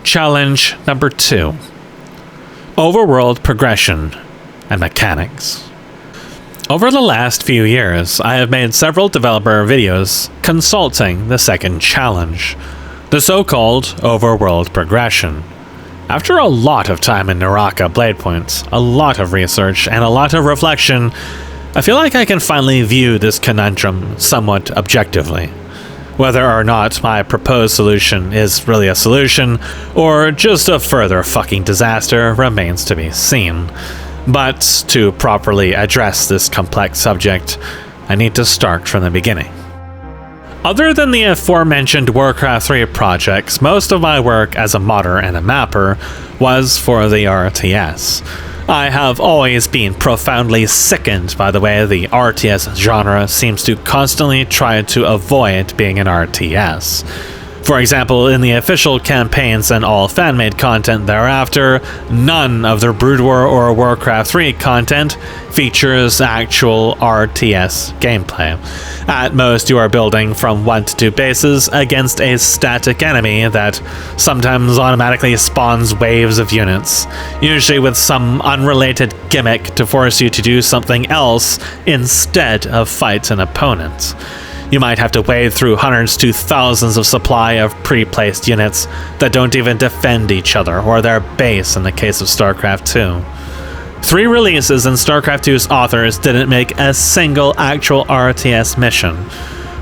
Challenge number 2. Overworld progression and mechanics. Over the last few years, I have made several developer videos consulting the second challenge, the so-called overworld progression. After a lot of time in Naraka Bladepoint, a lot of research, and a lot of reflection, I feel like I can finally view this conundrum somewhat objectively. Whether or not my proposed solution is really a solution, or just a further fucking disaster, remains to be seen. But to properly address this complex subject, I need to start from the beginning. Other than the aforementioned Warcraft 3 projects, most of my work as a modder and a mapper was for the RTS. I have always been profoundly sickened by the way the RTS genre seems to constantly try to avoid being an RTS. For example, in the official campaigns and all fan-made content thereafter, none of the Brood War or Warcraft 3 content features actual RTS gameplay. At most, you are building from 1 to 2 bases against a static enemy that sometimes automatically spawns waves of units, usually with some unrelated gimmick to force you to do something else instead of fight an opponent. You might have to wade through hundreds to thousands of supply of pre-placed units that don't even defend each other or their base in the case of StarCraft 2. 3 releases and StarCraft 2's authors didn't make a single actual RTS mission.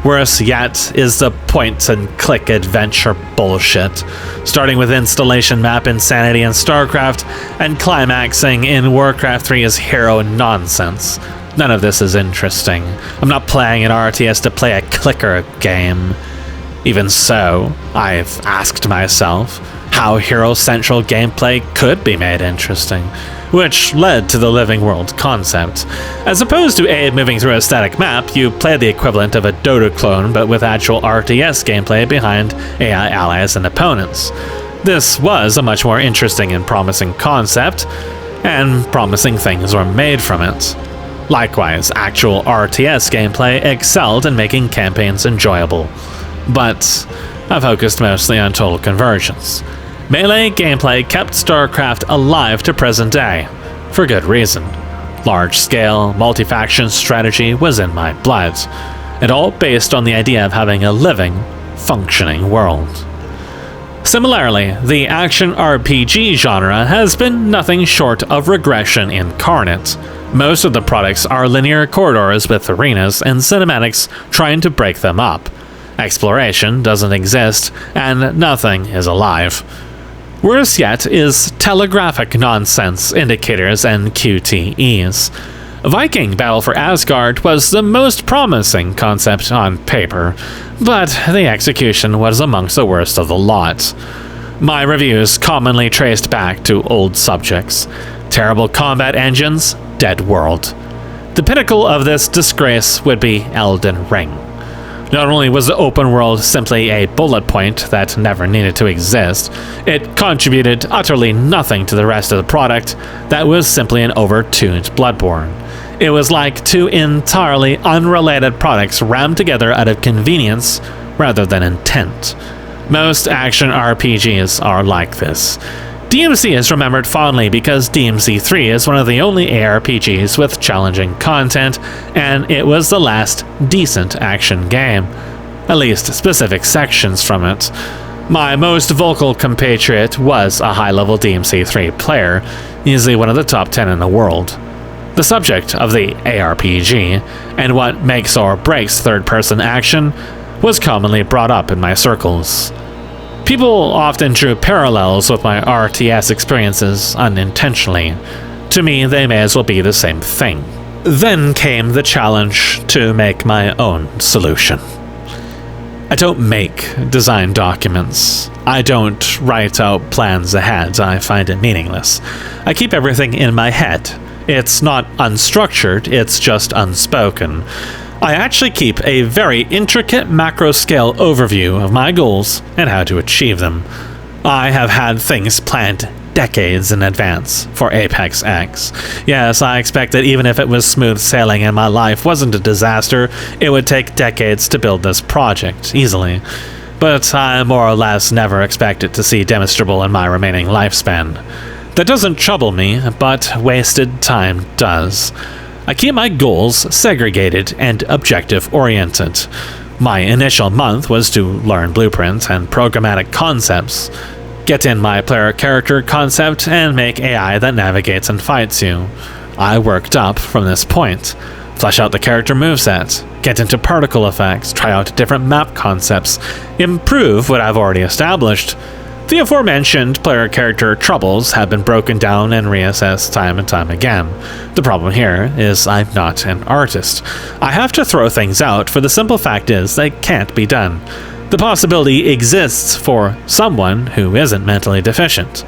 Worse yet is the point-and-click adventure bullshit, starting with installation map insanity in StarCraft and climaxing in Warcraft 3's hero nonsense. None of this is interesting. I'm not playing an RTS to play a clicker game. Even so, I've asked myself how hero-central gameplay could be made interesting, which led to the living world concept. As opposed to Abe moving through a static map, you play the equivalent of a Dota clone but with actual RTS gameplay behind AI allies and opponents. This was a much more interesting and promising concept, and promising things were made from it. Likewise, actual RTS gameplay excelled in making campaigns enjoyable, but I focused mostly on total conversions. Melee gameplay kept StarCraft alive to present day, for good reason. Large-scale, multi-faction strategy was in my blood, and all based on the idea of having a living, functioning world. Similarly, the action RPG genre has been nothing short of regression incarnate. Most of the products are linear corridors with arenas and cinematics trying to break them up. Exploration doesn't exist, and nothing is alive. Worse yet is telegraphic nonsense indicators and QTEs. Viking Battle for Asgard was the most promising concept on paper, but the execution was amongst the worst of the lot. My reviews commonly traced back to old subjects. Terrible combat engines, dead world. The pinnacle of this disgrace would be Elden Ring. Not only was the open world simply a bullet point that never needed to exist, it contributed utterly nothing to the rest of the product that was simply an over-tuned Bloodborne. It was like 2 entirely unrelated products rammed together out of convenience rather than intent. Most action RPGs are like this. DMC is remembered fondly because DMC 3 is one of the only ARPGs with challenging content, and it was the last decent action game. At least specific sections from it. My most vocal compatriot was a high-level DMC 3 player, easily one of the top 10 in the world. The subject of the ARPG, and what makes or breaks third-person action, was commonly brought up in my circles. People often drew parallels with my RTS experiences unintentionally. To me, they may as well be the same thing. Then came the challenge to make my own solution. I don't make design documents. I don't write out plans ahead. I find it meaningless. I keep everything in my head. It's not unstructured, it's just unspoken. I actually keep a very intricate macro-scale overview of my goals and how to achieve them. I have had things planned decades in advance for ApexX. Yes, I expect that even if it was smooth sailing and my life wasn't a disaster, it would take decades to build this project, easily. but I more or less never expect it to see demonstrable in my remaining lifespan. That doesn't trouble me, but wasted time does. I keep my goals segregated and objective-oriented. My initial month was to learn blueprints and programmatic concepts, get in my player character concept, and make AI that navigates and fights you. I worked up from this point. Flesh out the character moveset, get into particle effects, try out different map concepts, improve what I've already established. The aforementioned player character troubles have been broken down and reassessed time and time again. The problem here is I'm not an artist. I have to throw things out, for the simple fact is they can't be done. The possibility exists for someone who isn't mentally deficient.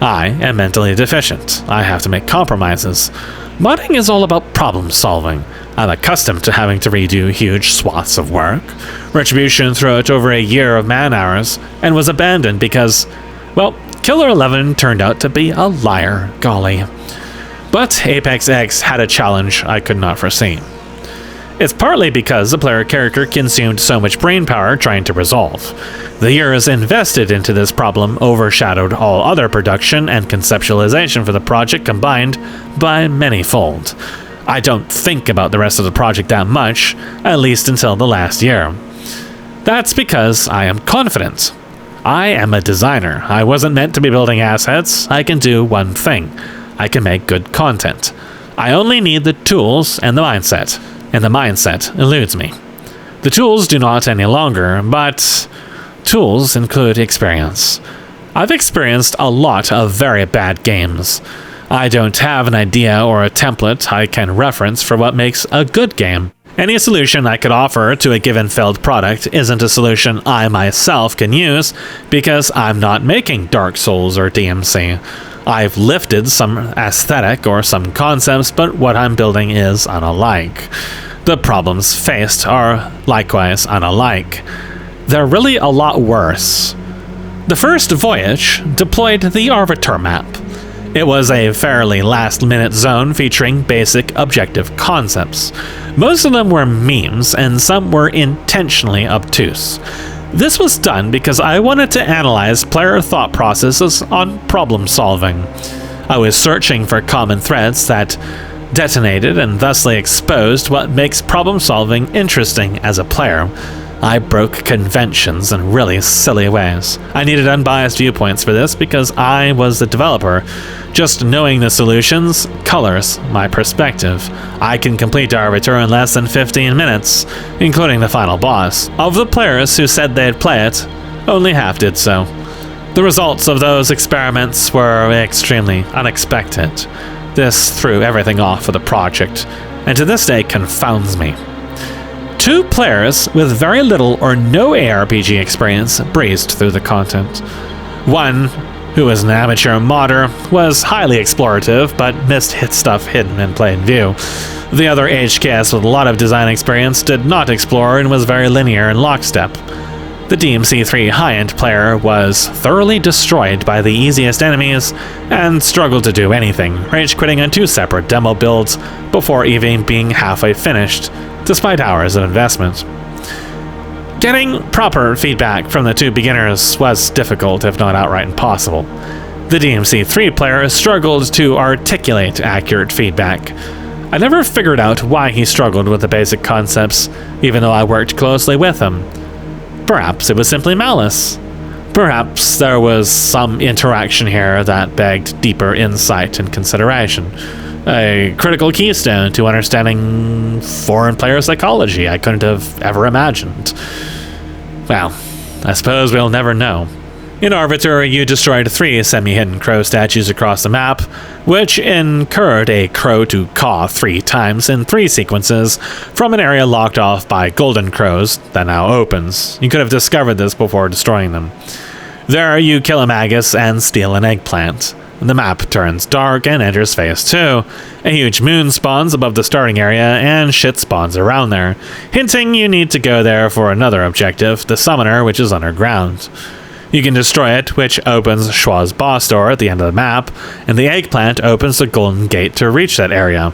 I am mentally deficient. I have to make compromises. Modding is all about problem solving. I'm accustomed to having to redo huge swaths of work. Retribution threw it over a year of man-hours and was abandoned because, well, Killer 11 turned out to be a liar, golly. But ApexX had a challenge I could not foresee. It's partly because the player character consumed so much brainpower trying to resolve. The years invested into this problem overshadowed all other production and conceptualization for the project combined by many-fold. I don't think about the rest of the project that much, at least until the last year. That's because I am confident. I am a designer. I wasn't meant to be building assets. I can do one thing. I can make good content. I only need the tools and the mindset eludes me. The tools do not any longer, but tools include experience. I've experienced a lot of very bad games. I don't have an idea or a template I can reference for what makes a good game. Any solution I could offer to a given failed product isn't a solution I myself can use because I'm not making Dark Souls or DMC. I've lifted some aesthetic or some concepts, but what I'm building is unalike. The problems faced are likewise unalike. They're really a lot worse. The first voyage deployed the Arbiter map. It was a fairly last-minute zone featuring basic objective concepts. Most of them were memes, and some were intentionally obtuse. This was done because I wanted to analyze player thought processes on problem solving. I was searching for common threads that detonated and thusly exposed what makes problem solving interesting as a player. I broke conventions in really silly ways. I needed unbiased viewpoints for this because I was the developer. Just knowing the solutions colors my perspective. I can complete Arbiter in less than 15 minutes, including the final boss. Of the players who said they'd play it, only half did so. The results of those experiments were extremely unexpected. This threw everything off for the project, and to this day confounds me. 2 players with very little or no ARPG experience breezed through the content. One, who was an amateur modder, was highly explorative, but missed hit stuff hidden in plain view. The other HKS with a lot of design experience did not explore and was very linear and lockstep. The DMC3 high-end player was thoroughly destroyed by the easiest enemies and struggled to do anything, rage quitting on 2 separate demo builds before even being halfway finished, despite hours of investment. Getting proper feedback from the 2 beginners was difficult, if not outright impossible. The DMC3 player struggled to articulate accurate feedback. I never figured out why he struggled with the basic concepts, even though I worked closely with him. Perhaps it was simply malice. Perhaps there was some interaction here that begged deeper insight and consideration. A critical keystone to understanding foreign player psychology I couldn't have ever imagined. Well, I suppose we'll never know. In Arbiter, you destroyed 3 semi-hidden crow statues across the map, which incurred a crow to caw 3 times in 3 sequences from an area locked off by golden crows that now opens. You could have discovered this before destroying them. There, you kill a magus and steal an eggplant. The map turns dark and enters phase 2. A huge moon spawns above the starting area and shit spawns around there, hinting you need to go there for another objective, the summoner, which is underground. You can destroy it, which opens Schwa's boss door at the end of the map, and the eggplant opens the golden gate to reach that area.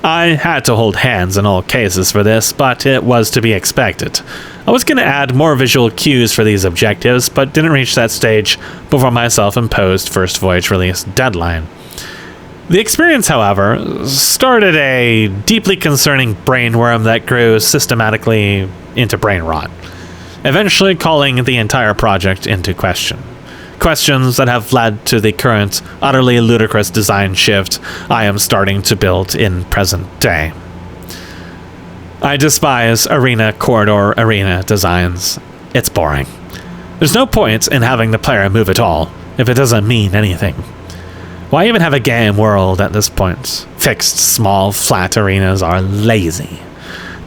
I had to hold hands in all cases for this, but it was to be expected. I was going to add more visual cues for these objectives, but didn't reach that stage before my self-imposed first voyage release deadline. The experience, however, started a deeply concerning brainworm that grew systematically into brain rot, eventually calling the entire project into question. Questions that have led to the current, utterly ludicrous design shift I am starting to build in present day. I despise arena corridor arena designs. It's boring. There's no point in having the player move at all if it doesn't mean anything. Why even have a game world at this point? Fixed, small, flat arenas are lazy.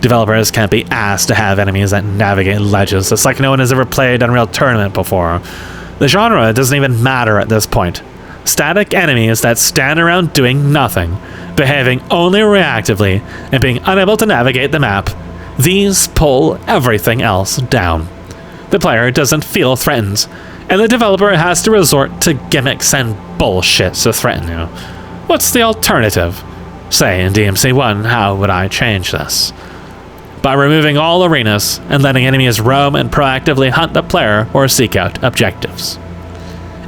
Developers can't be asked to have enemies that navigate ledges. It's like no one has ever played Unreal Tournament before. The genre doesn't even matter at this point. Static enemies that stand around doing nothing, behaving only reactively, and being unable to navigate the map, these pull everything else down. The player doesn't feel threatened, and the developer has to resort to gimmicks and bullshit to threaten you. What's the alternative? Say in DMC1, how would I change this? By removing all arenas and letting enemies roam and proactively hunt the player or seek out objectives.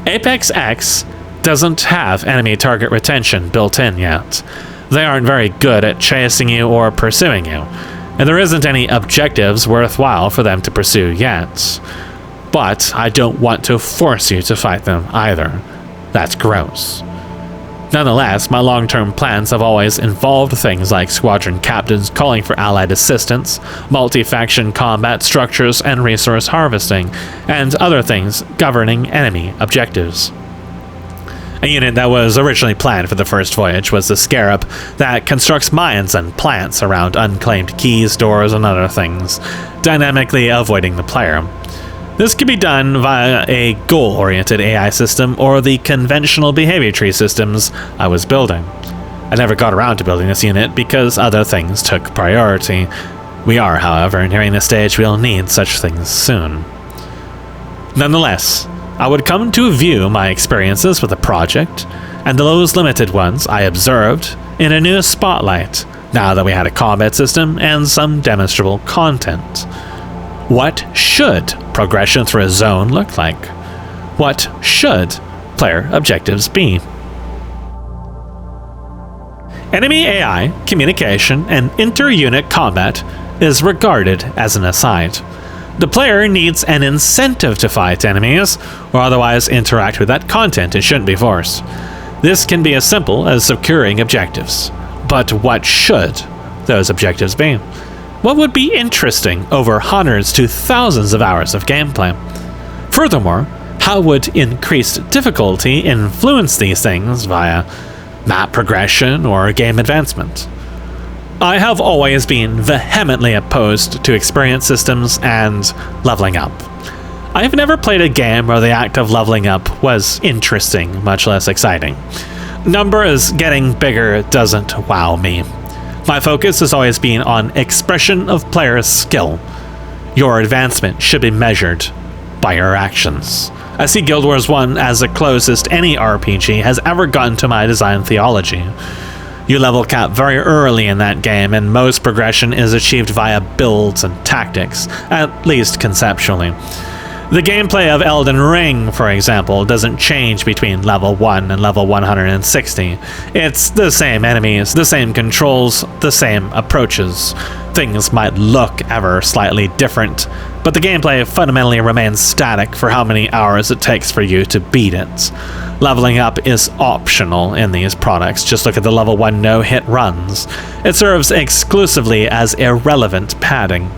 ApexX doesn't have enemy target retention built in yet. They aren't very good at chasing you or pursuing you, and there isn't any objectives worthwhile for them to pursue yet. But I don't want to force you to fight them either. That's gross. Nonetheless, my long-term plans have always involved things like squadron captains calling for allied assistance, multi-faction combat structures and resource harvesting, and other things governing enemy objectives. A unit that was originally planned for the first voyage was the Scarab that constructs mines and plants around unclaimed keys, doors, and other things, dynamically avoiding the player. This could be done via a goal-oriented AI system or the conventional behavior tree systems I was building. I never got around to building this unit because other things took priority. We are, however, nearing the stage we'll need such things soon. Nonetheless, I would come to view my experiences with the project, and those limited ones I observed, in a new spotlight, now that we had a combat system and some demonstrable content. What should progression through a zone look like? What should player objectives be? Enemy AI, communication, and inter-unit combat is regarded as an aside. The player needs an incentive to fight enemies, or otherwise interact with that content. It shouldn't be forced. This can be as simple as securing objectives. But what should those objectives be? What would be interesting over hundreds to thousands of hours of gameplay? Furthermore, how would increased difficulty influence these things via map progression or game advancement? I have always been vehemently opposed to experience systems and leveling up. I have never played a game where the act of leveling up was interesting, much less exciting. Numbers getting bigger doesn't wow me. My focus has always been on expression of players' skill. Your advancement should be measured by your actions. I see Guild Wars 1 as the closest any RPG has ever gotten to my design theology. You level cap very early in that game, and most progression is achieved via builds and tactics, at least conceptually. The gameplay of Elden Ring, for example, doesn't change between level 1 and level 160. It's the same enemies, the same controls, the same approaches. Things might look ever slightly different, but the gameplay fundamentally remains static for how many hours it takes for you to beat it. Leveling up is optional in these products. Just look at the level 1 no-hit runs. It serves exclusively as irrelevant padding.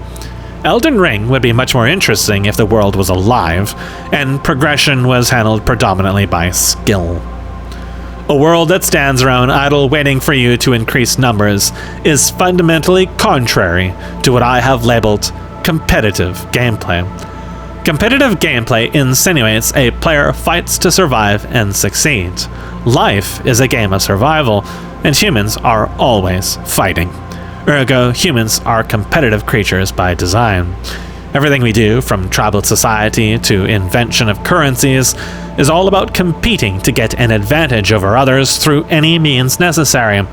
Elden Ring would be much more interesting if the world was alive, and progression was handled predominantly by skill. A world that stands around idle waiting for you to increase numbers is fundamentally contrary to what I have labeled competitive gameplay. Competitive gameplay insinuates a player fights to survive and succeed. Life is a game of survival, and humans are always fighting. Ergo, humans are competitive creatures by design. Everything we do, from tribal society to invention of currencies, is all about competing to get an advantage over others through any means necessary.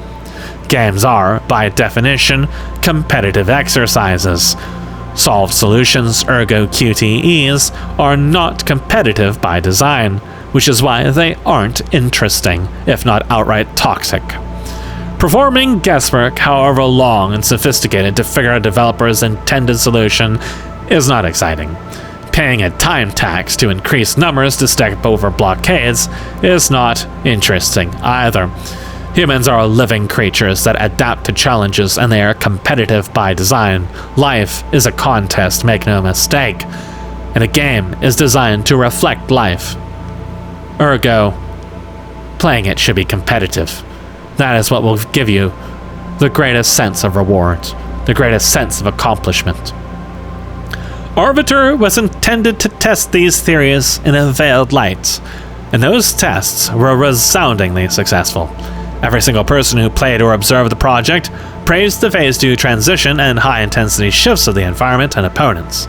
Games are, by definition, competitive exercises. Solved solutions, ergo QTEs, are not competitive by design, which is why they aren't interesting, if not outright toxic. Performing guesswork, however long and sophisticated, to figure out a developer's intended solution is not exciting. Paying a time tax to increase numbers to step over blockades is not interesting either. Humans are living creatures that adapt to challenges, and they are competitive by design. Life is a contest, make no mistake, and a game is designed to reflect life. Ergo, playing it should be competitive. That is what will give you the greatest sense of reward, the greatest sense of accomplishment. Arbiter was intended to test these theories in a veiled light, and those tests were resoundingly successful. Every single person who played or observed the project praised the Phase 2 transition and high-intensity shifts of the environment and opponents.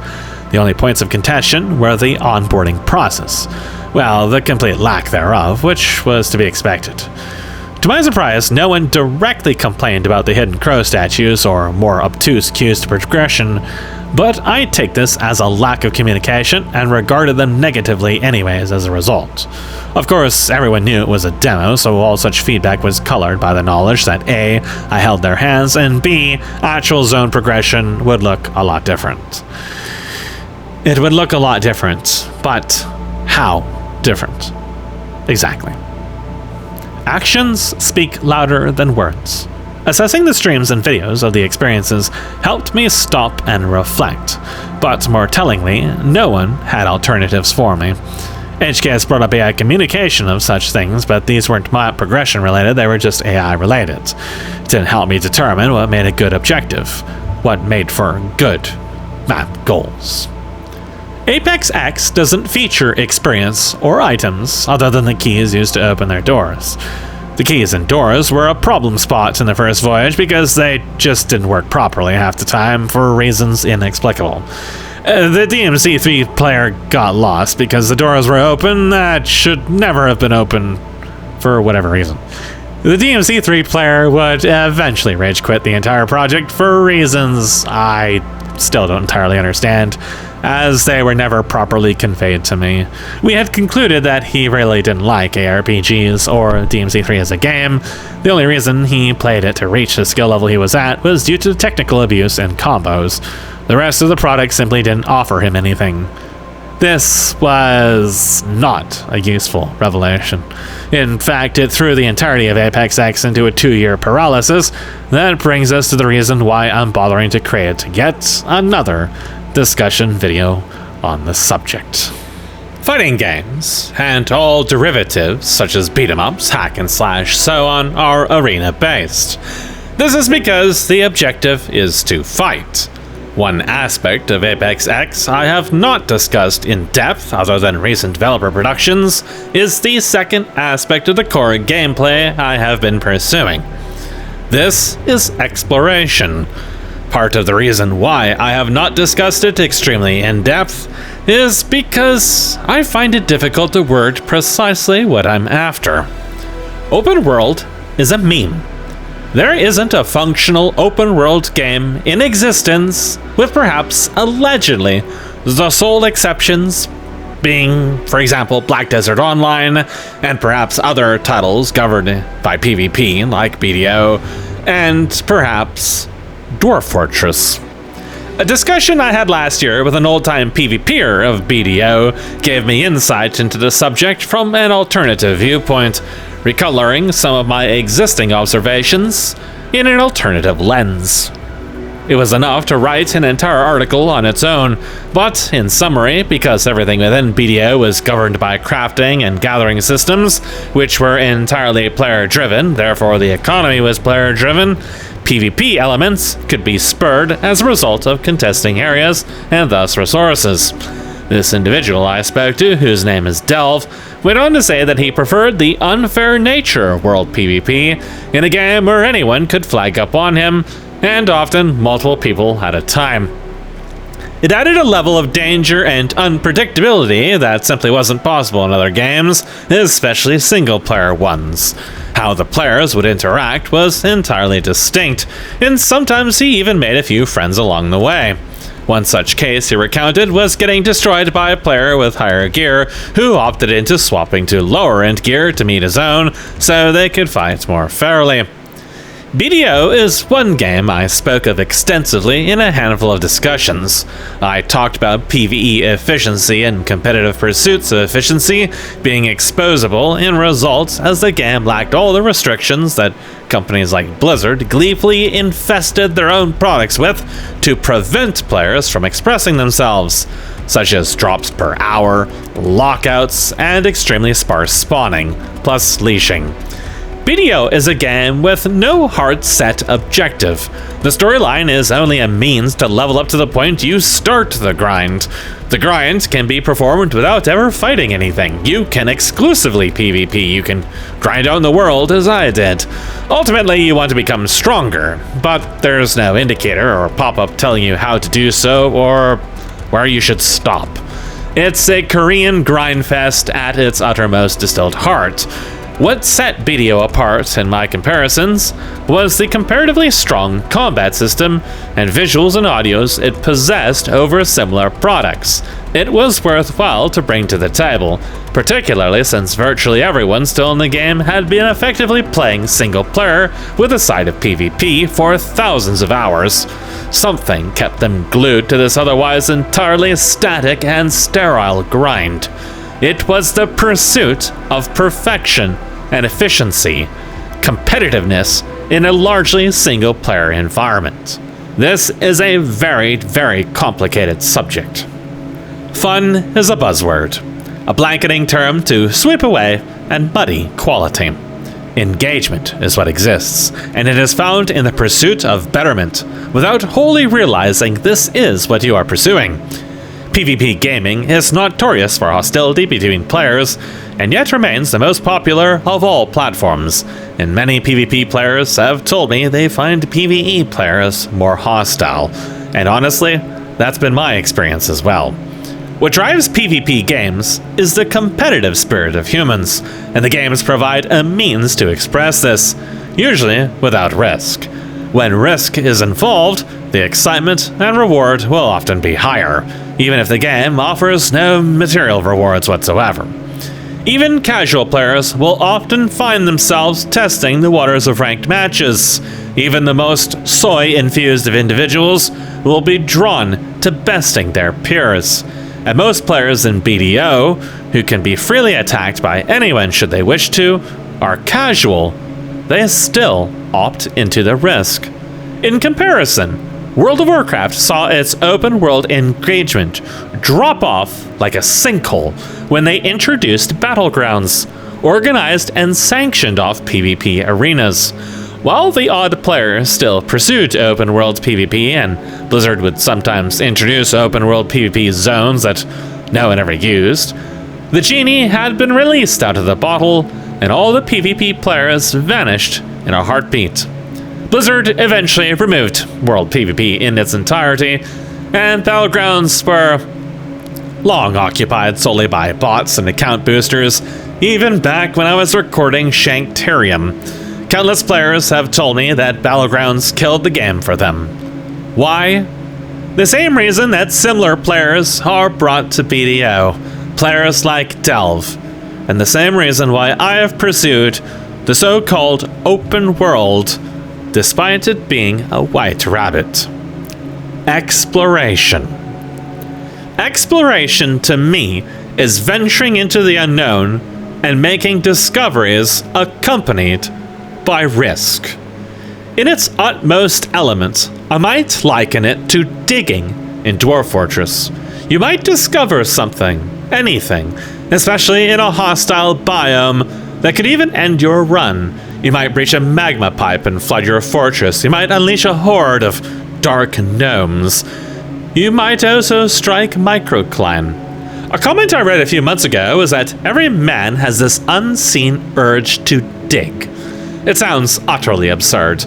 The only points of contention were the onboarding process. Well, the complete lack thereof, which was to be expected. To my surprise, no one directly complained about the hidden crow statues or more obtuse cues to progression, but I take this as a lack of communication and regarded them negatively anyways as a result. Of course, everyone knew it was a demo, so all such feedback was colored by the knowledge that A, I held their hands, and B, actual zone progression would look a lot different. It would look a lot different, but how different? Exactly. Actions speak louder than words. Assessing the streams and videos of the experiences helped me stop and reflect, but more tellingly, no one had alternatives for me. HKS brought up AI communication of such things, but these weren't map progression related, they were just AI related. It didn't help me determine what made a good objective, what made for good map goals. ApexX doesn't feature experience or items other than the keys used to open their doors. The keys and doors were a problem spot in the first voyage because they just didn't work properly half the time for reasons inexplicable. The DMC3 player got lost because the doors were open that should never have been open for whatever reason. The DMC3 player would eventually rage quit the entire project for reasons I still don't entirely understand, as they were never properly conveyed to me. We had concluded that he really didn't like ARPGs or DMC3 as a game. The only reason he played it to reach the skill level he was at was due to technical abuse and combos. The rest of the product simply didn't offer him anything. This was not a useful revelation. In fact, it threw the entirety of ApexX into a 2-year paralysis. That brings us to the reason why I'm bothering to create yet another discussion video on the subject. Fighting games, and all derivatives such as beat-em-ups, hack and slash, so on, are arena-based. This is because the objective is to fight. One aspect of ApexX I have not discussed in depth other than recent developer productions is the second aspect of the core gameplay I have been pursuing. This is exploration. Part of the reason why I have not discussed it extremely in depth is because I find it difficult to word precisely what I'm after. Open world is a meme. There isn't a functional open world game in existence, with perhaps allegedly the sole exceptions being, for example, Black Desert Online, and perhaps other titles governed by PvP like BDO, and perhaps Dwarf Fortress. A discussion I had last year with an old-time PvPer of BDO gave me insight into the subject from an alternative viewpoint, recoloring some of my existing observations in an alternative lens. It was enough to write an entire article on its own, but in summary, because everything within BDO was governed by crafting and gathering systems, which were entirely player-driven, therefore the economy was player-driven, PvP elements could be spurred as a result of contesting areas and thus resources. This individual I spoke to, whose name is Delve, went on to say that he preferred the unfair nature of world PvP in a game where anyone could flag up on him, and often multiple people at a time. It added a level of danger and unpredictability that simply wasn't possible in other games, especially single-player ones. How the players would interact was entirely distinct, and sometimes he even made a few friends along the way. One such case he recounted was getting destroyed by a player with higher gear who opted into swapping to lower-end gear to meet his own so they could fight more fairly. BDO is one game I spoke of extensively in a handful of discussions. I talked about PvE efficiency and competitive pursuits of efficiency being exposable in results as the game lacked all the restrictions that companies like Blizzard gleefully infested their own products with to prevent players from expressing themselves, such as drops per hour, lockouts, and extremely sparse spawning, plus leashing. BDO is a game with no hard set objective. The storyline is only a means to level up to the point you start the grind. The grind can be performed without ever fighting anything. You can exclusively PvP. You can grind out in the world as I did. Ultimately, you want to become stronger, but there's no indicator or pop-up telling you how to do so or where you should stop. It's a Korean grind fest at its uttermost distilled heart. What set BDO apart in my comparisons was the comparatively strong combat system and visuals and audios it possessed over similar products. It was worthwhile to bring to the table, particularly since virtually everyone still in the game had been effectively playing single player with a side of PvP for thousands of hours. Something kept them glued to this otherwise entirely static and sterile grind. It was the pursuit of perfection and efficiency, competitiveness in a largely single-player environment. This is a very, very complicated subject. Fun is a buzzword, a blanketing term to sweep away and muddy quality. Engagement is what exists, and it is found in the pursuit of betterment, without wholly realizing this is what you are pursuing. PvP gaming is notorious for hostility between players, and yet remains the most popular of all platforms, and many PvP players have told me they find PvE players more hostile, and honestly, that's been my experience as well. What drives PvP games is the competitive spirit of humans, and the games provide a means to express this, usually without risk. When risk is involved, the excitement and reward will often be higher, even if the game offers no material rewards whatsoever. Even casual players will often find themselves testing the waters of ranked matches. Even the most soy-infused of individuals will be drawn to besting their peers. And most players in BDO, who can be freely attacked by anyone should they wish to, are casual. They still opt into the risk. In comparison, World of Warcraft saw its open world engagement drop off like a sinkhole when they introduced battlegrounds, organized and sanctioned off PvP arenas. While the odd player still pursued open world PvP, and Blizzard would sometimes introduce open world PvP zones that no one ever used, the genie had been released out of the bottle, and all the PvP players vanished in a heartbeat. Blizzard eventually removed World PvP in its entirety, and Battlegrounds were long occupied solely by bots and account boosters, even back when I was recording Shanktarium. Countless players have told me that Battlegrounds killed the game for them. Why? The same reason that similar players are brought to BDO, players like Delve, and the same reason why I have pursued the so-called open world despite it being a white rabbit. Exploration. Exploration, to me, is venturing into the unknown and making discoveries accompanied by risk. In its utmost elements, I might liken it to digging in Dwarf Fortress. You might discover something, anything, especially in a hostile biome that could even end your run. You might breach a magma pipe and flood your fortress. You might unleash a horde of dark gnomes. You might also strike microclimb. A comment I read a few months ago is that every man has this unseen urge to dig. It sounds utterly absurd.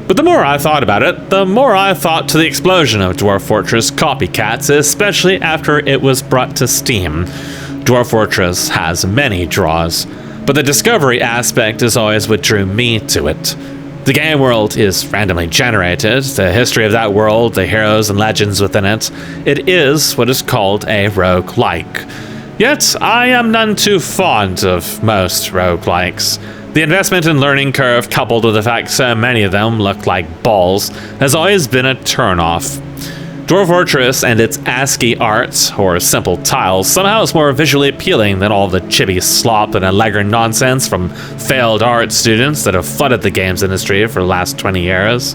But the more I thought about it, the more I thought to the explosion of Dwarf Fortress copycats, especially after it was brought to Steam. Dwarf Fortress has many draws, but the discovery aspect is always what drew me to it. The game world is randomly generated, the history of that world, the heroes and legends within it. It is what is called a roguelike. Yet, I am none too fond of most roguelikes. The investment and learning curve, coupled with the fact so many of them look like balls, has always been a turn-off. Dwarf Fortress and its ASCII art, or simple tiles, somehow is more visually appealing than all the chibi slop and Allegro nonsense from failed art students that have flooded the games industry for the last 20 years.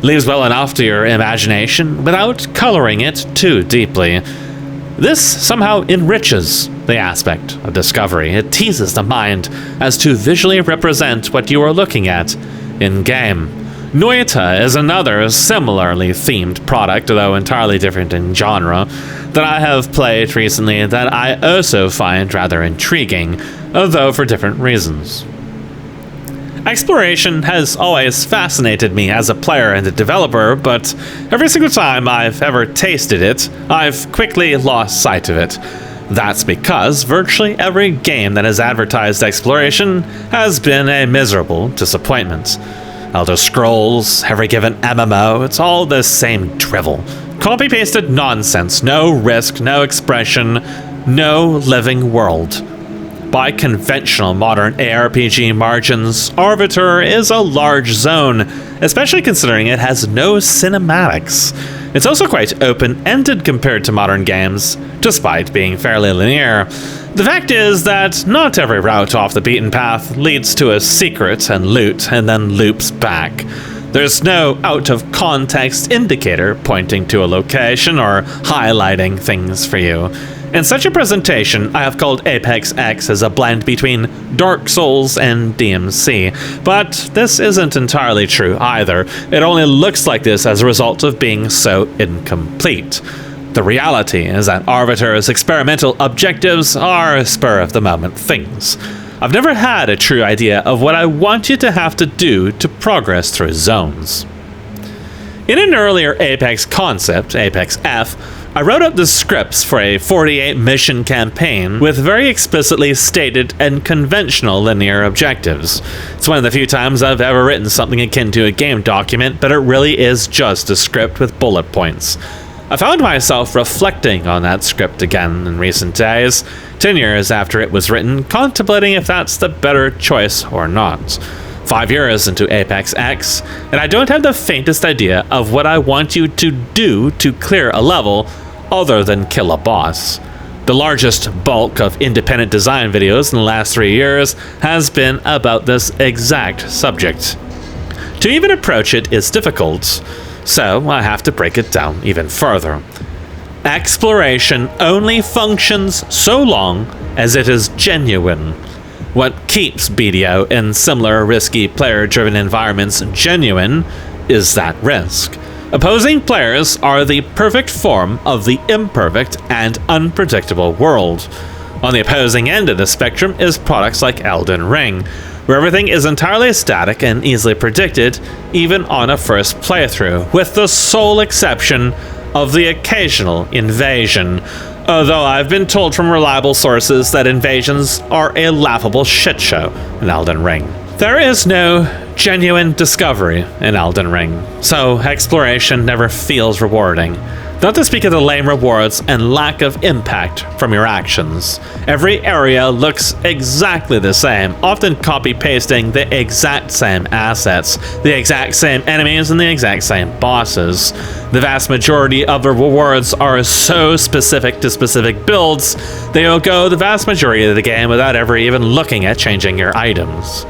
Leaves well enough to your imagination without coloring it too deeply. This somehow enriches the aspect of discovery. It teases the mind as to visually represent what you are looking at in-game. Noita is another similarly themed product, though entirely different in genre, that I have played recently that I also find rather intriguing, although for different reasons. Exploration has always fascinated me as a player and a developer, but every single time I've ever tasted it, I've quickly lost sight of it. That's because virtually every game that has advertised exploration has been a miserable disappointment. Elder Scrolls, every given MMO, it's all the same drivel. Copy-pasted nonsense, no risk, no expression, no living world. By conventional modern ARPG margins, Arbiter is a large zone, especially considering it has no cinematics. It's also quite open-ended compared to modern games, despite being fairly linear. The fact is that not every route off the beaten path leads to a secret and loot and then loops back. There's no out-of-context indicator pointing to a location or highlighting things for you. In such a presentation, I have called ApexX as a blend between Dark Souls and DMC, but this isn't entirely true either. It only looks like this as a result of being so incomplete. The reality is that Arbiter's experimental objectives are spur-of-the-moment things. I've never had a true idea of what I want you to have to do to progress through zones. In an earlier Apex concept, ApexF, I wrote up the scripts for a 48-mission campaign with very explicitly stated and conventional linear objectives. It's one of the few times I've ever written something akin to a game document, but it really is just a script with bullet points. I found myself reflecting on that script again in recent days, 10 years after it was written, contemplating if that's the better choice or not. 5 years into ApexX, and I don't have the faintest idea of what I want you to do to clear a level other than kill a boss. The largest bulk of independent design videos in the last 3 years has been about this exact subject. To even approach it is difficult, so I have to break it down even further. Exploration only functions so long as it is genuine. What keeps BDO in similar risky player-driven environments genuine is that risk. Opposing players are the perfect form of the imperfect and unpredictable world. On the opposing end of the spectrum is products like Elden Ring, where everything is entirely static and easily predicted, even on a first playthrough, with the sole exception of the occasional invasion. Although I've been told from reliable sources that invasions are a laughable shitshow in Elden Ring. There is no genuine discovery in Elden Ring, so exploration never feels rewarding. Not to speak of the lame rewards and lack of impact from your actions. Every area looks exactly the same, often copy-pasting the exact same assets, the exact same enemies, and the exact same bosses. The vast majority of the rewards are so specific to specific builds, they will go the vast majority of the game without ever even looking at changing your items.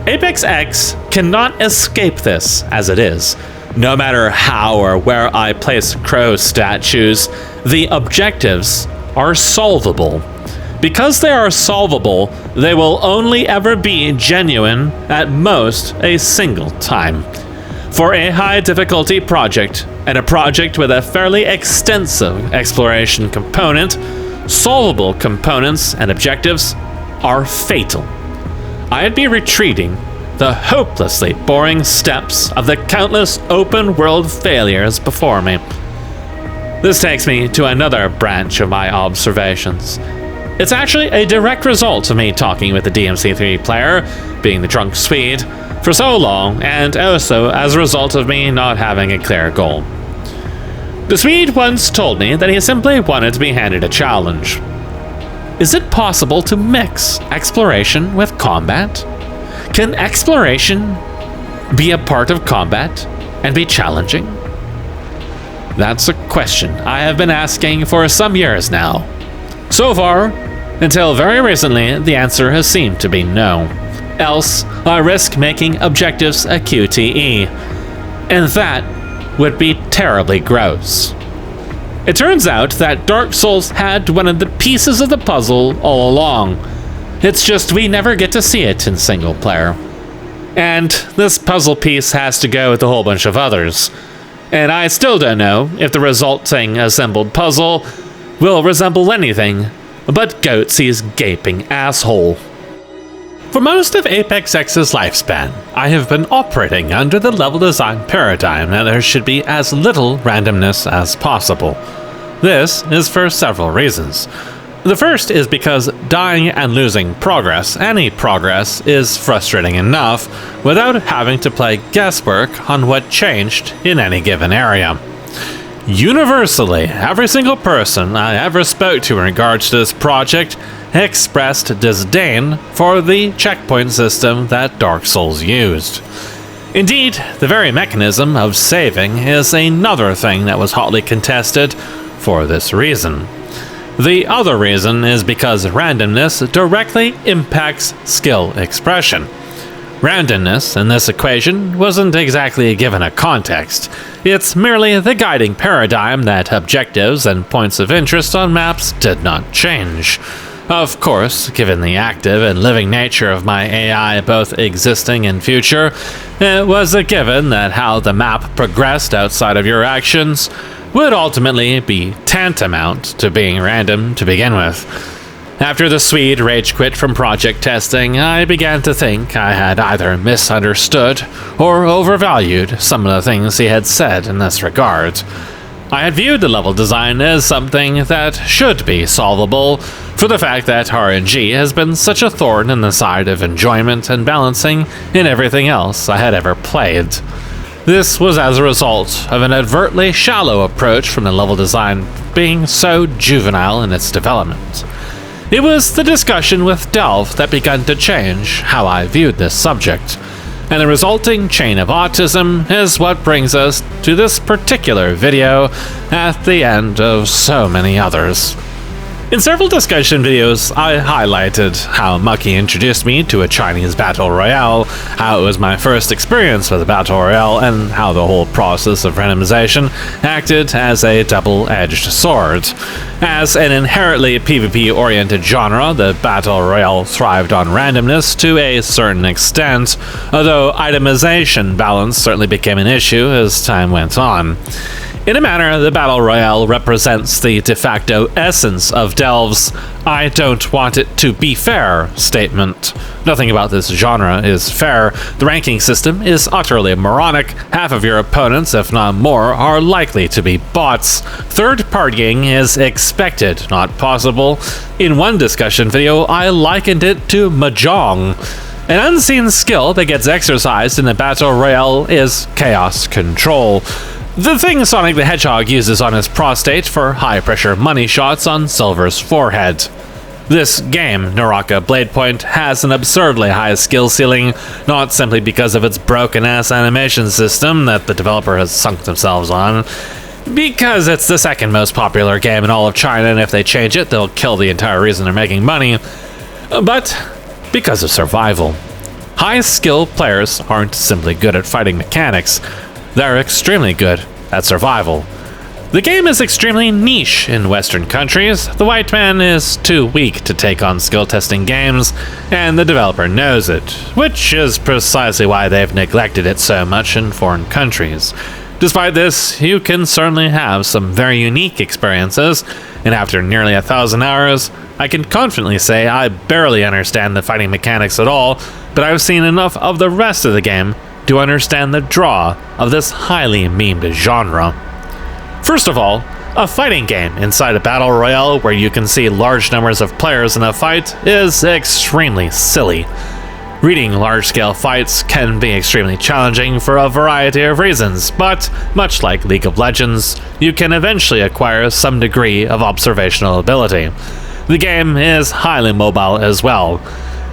ApexX cannot escape this as it is. No matter how or where I place crow statues, the objectives are solvable. Because they are solvable, they will only ever be genuine at most a single time. For a high difficulty project, and a project with a fairly extensive exploration component, solvable components and objectives are fatal. I'd be retreating the hopelessly boring steps of the countless open-world failures before me. This takes me to another branch of my observations. It's actually a direct result of me talking with the DMC3 player, being the drunk Swede, for so long, and also as a result of me not having a clear goal. The Swede once told me that he simply wanted to be handed a challenge. Is it possible to mix exploration with combat? Can exploration be a part of combat and be challenging? That's a question I have been asking for some years now. So far, until very recently, the answer has seemed to be no. Else, I risk making objectives a QTE, and that would be terribly gross. It turns out that Dark Souls had one of the pieces of the puzzle all along. It's just we never get to see it in single player. And this puzzle piece has to go with a whole bunch of others. And I still don't know if the resulting assembled puzzle will resemble anything but Goatsee's gaping asshole. For most of ApexX's lifespan, I have been operating under the level design paradigm that there should be as little randomness as possible. This is for several reasons. The first is because dying and losing progress, any progress, is frustrating enough without having to play guesswork on what changed in any given area. Universally, every single person I ever spoke to in regards to this project expressed disdain for the checkpoint system that Dark Souls used. Indeed, the very mechanism of saving is another thing that was hotly contested for this reason. The other reason is because randomness directly impacts skill expression. Randomness in this equation wasn't exactly given a context. It's merely the guiding paradigm that objectives and points of interest on maps did not change. Of course, given the active and living nature of my AI both existing and future, it was a given that how the map progressed outside of your actions would ultimately be tantamount to being random to begin with. After the Swede rage quit from project testing, I began to think I had either misunderstood or overvalued some of the things he had said in this regard. I had viewed the level design as something that should be solvable, for the fact that RNG has been such a thorn in the side of enjoyment and balancing in everything else I had ever played. This was as a result of an overtly shallow approach from the level design being so juvenile in its development. It was the discussion with Delve that began to change how I viewed this subject, and the resulting chain of autism is what brings us to this particular video at the end of so many others. In several discussion videos, I highlighted how Mucky introduced me to a Chinese battle royale, how it was my first experience with a battle royale, and how the whole process of randomization acted as a double-edged sword. As an inherently PvP-oriented genre, the battle royale thrived on randomness to a certain extent, although itemization balance certainly became an issue as time went on. In a manner, the Battle Royale represents the de facto essence of Delve's "I don't want it to be fair" statement. Nothing about this genre is fair. The ranking system is utterly moronic. Half of your opponents, if not more, are likely to be bots. Third-partying is expected, not possible. In one discussion video, I likened it to Mahjong. An unseen skill that gets exercised in the Battle Royale is Chaos Control. The thing Sonic the Hedgehog uses on his prostate for high-pressure money shots on Silver's forehead. This game, Naraka Bladepoint, has an absurdly high skill ceiling, not simply because of its broken-ass animation system that the developer has sunk themselves on, because it's the second most popular game in all of China, and if they change it, they'll kill the entire reason they're making money, but because of survival. High-skill players aren't simply good at fighting mechanics, they're extremely good at survival. The game is extremely niche in Western countries. The white man is too weak to take on skill testing games, and the developer knows it, which is precisely why they've neglected it so much in foreign countries. Despite this, you can certainly have some very unique experiences, and after nearly 1,000 hours, I can confidently say I barely understand the fighting mechanics at all, but I've seen enough of the rest of the game to understand the draw of this highly memed genre. First of all, a fighting game inside a battle royale where you can see large numbers of players in a fight is extremely silly. Reading large-scale fights can be extremely challenging for a variety of reasons, but much like League of Legends, you can eventually acquire some degree of observational ability. The game is highly mobile as well.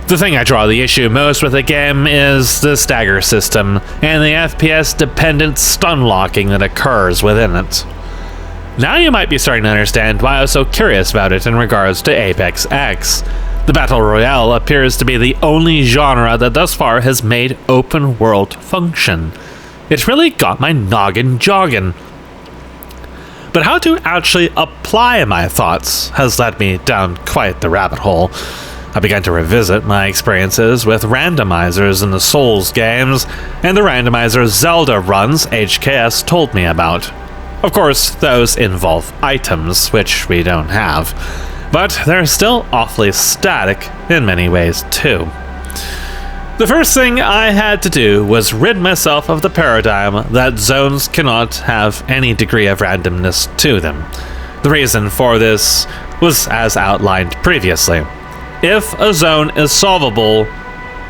The thing I draw the issue most with the game is the stagger system and the FPS-dependent stun locking that occurs within it. Now you might be starting to understand why I was so curious about it in regards to ApexX. The Battle Royale appears to be the only genre that thus far has made open world function. It really got my noggin jogging. But how to actually apply my thoughts has led me down quite the rabbit hole. I began to revisit my experiences with randomizers in the Souls games, and the randomizer Zelda runs HKS told me about. Of course, those involve items, which we don't have. But they're still awfully static in many ways too. The first thing I had to do was rid myself of the paradigm that zones cannot have any degree of randomness to them. The reason for this was as outlined previously. If a zone is solvable,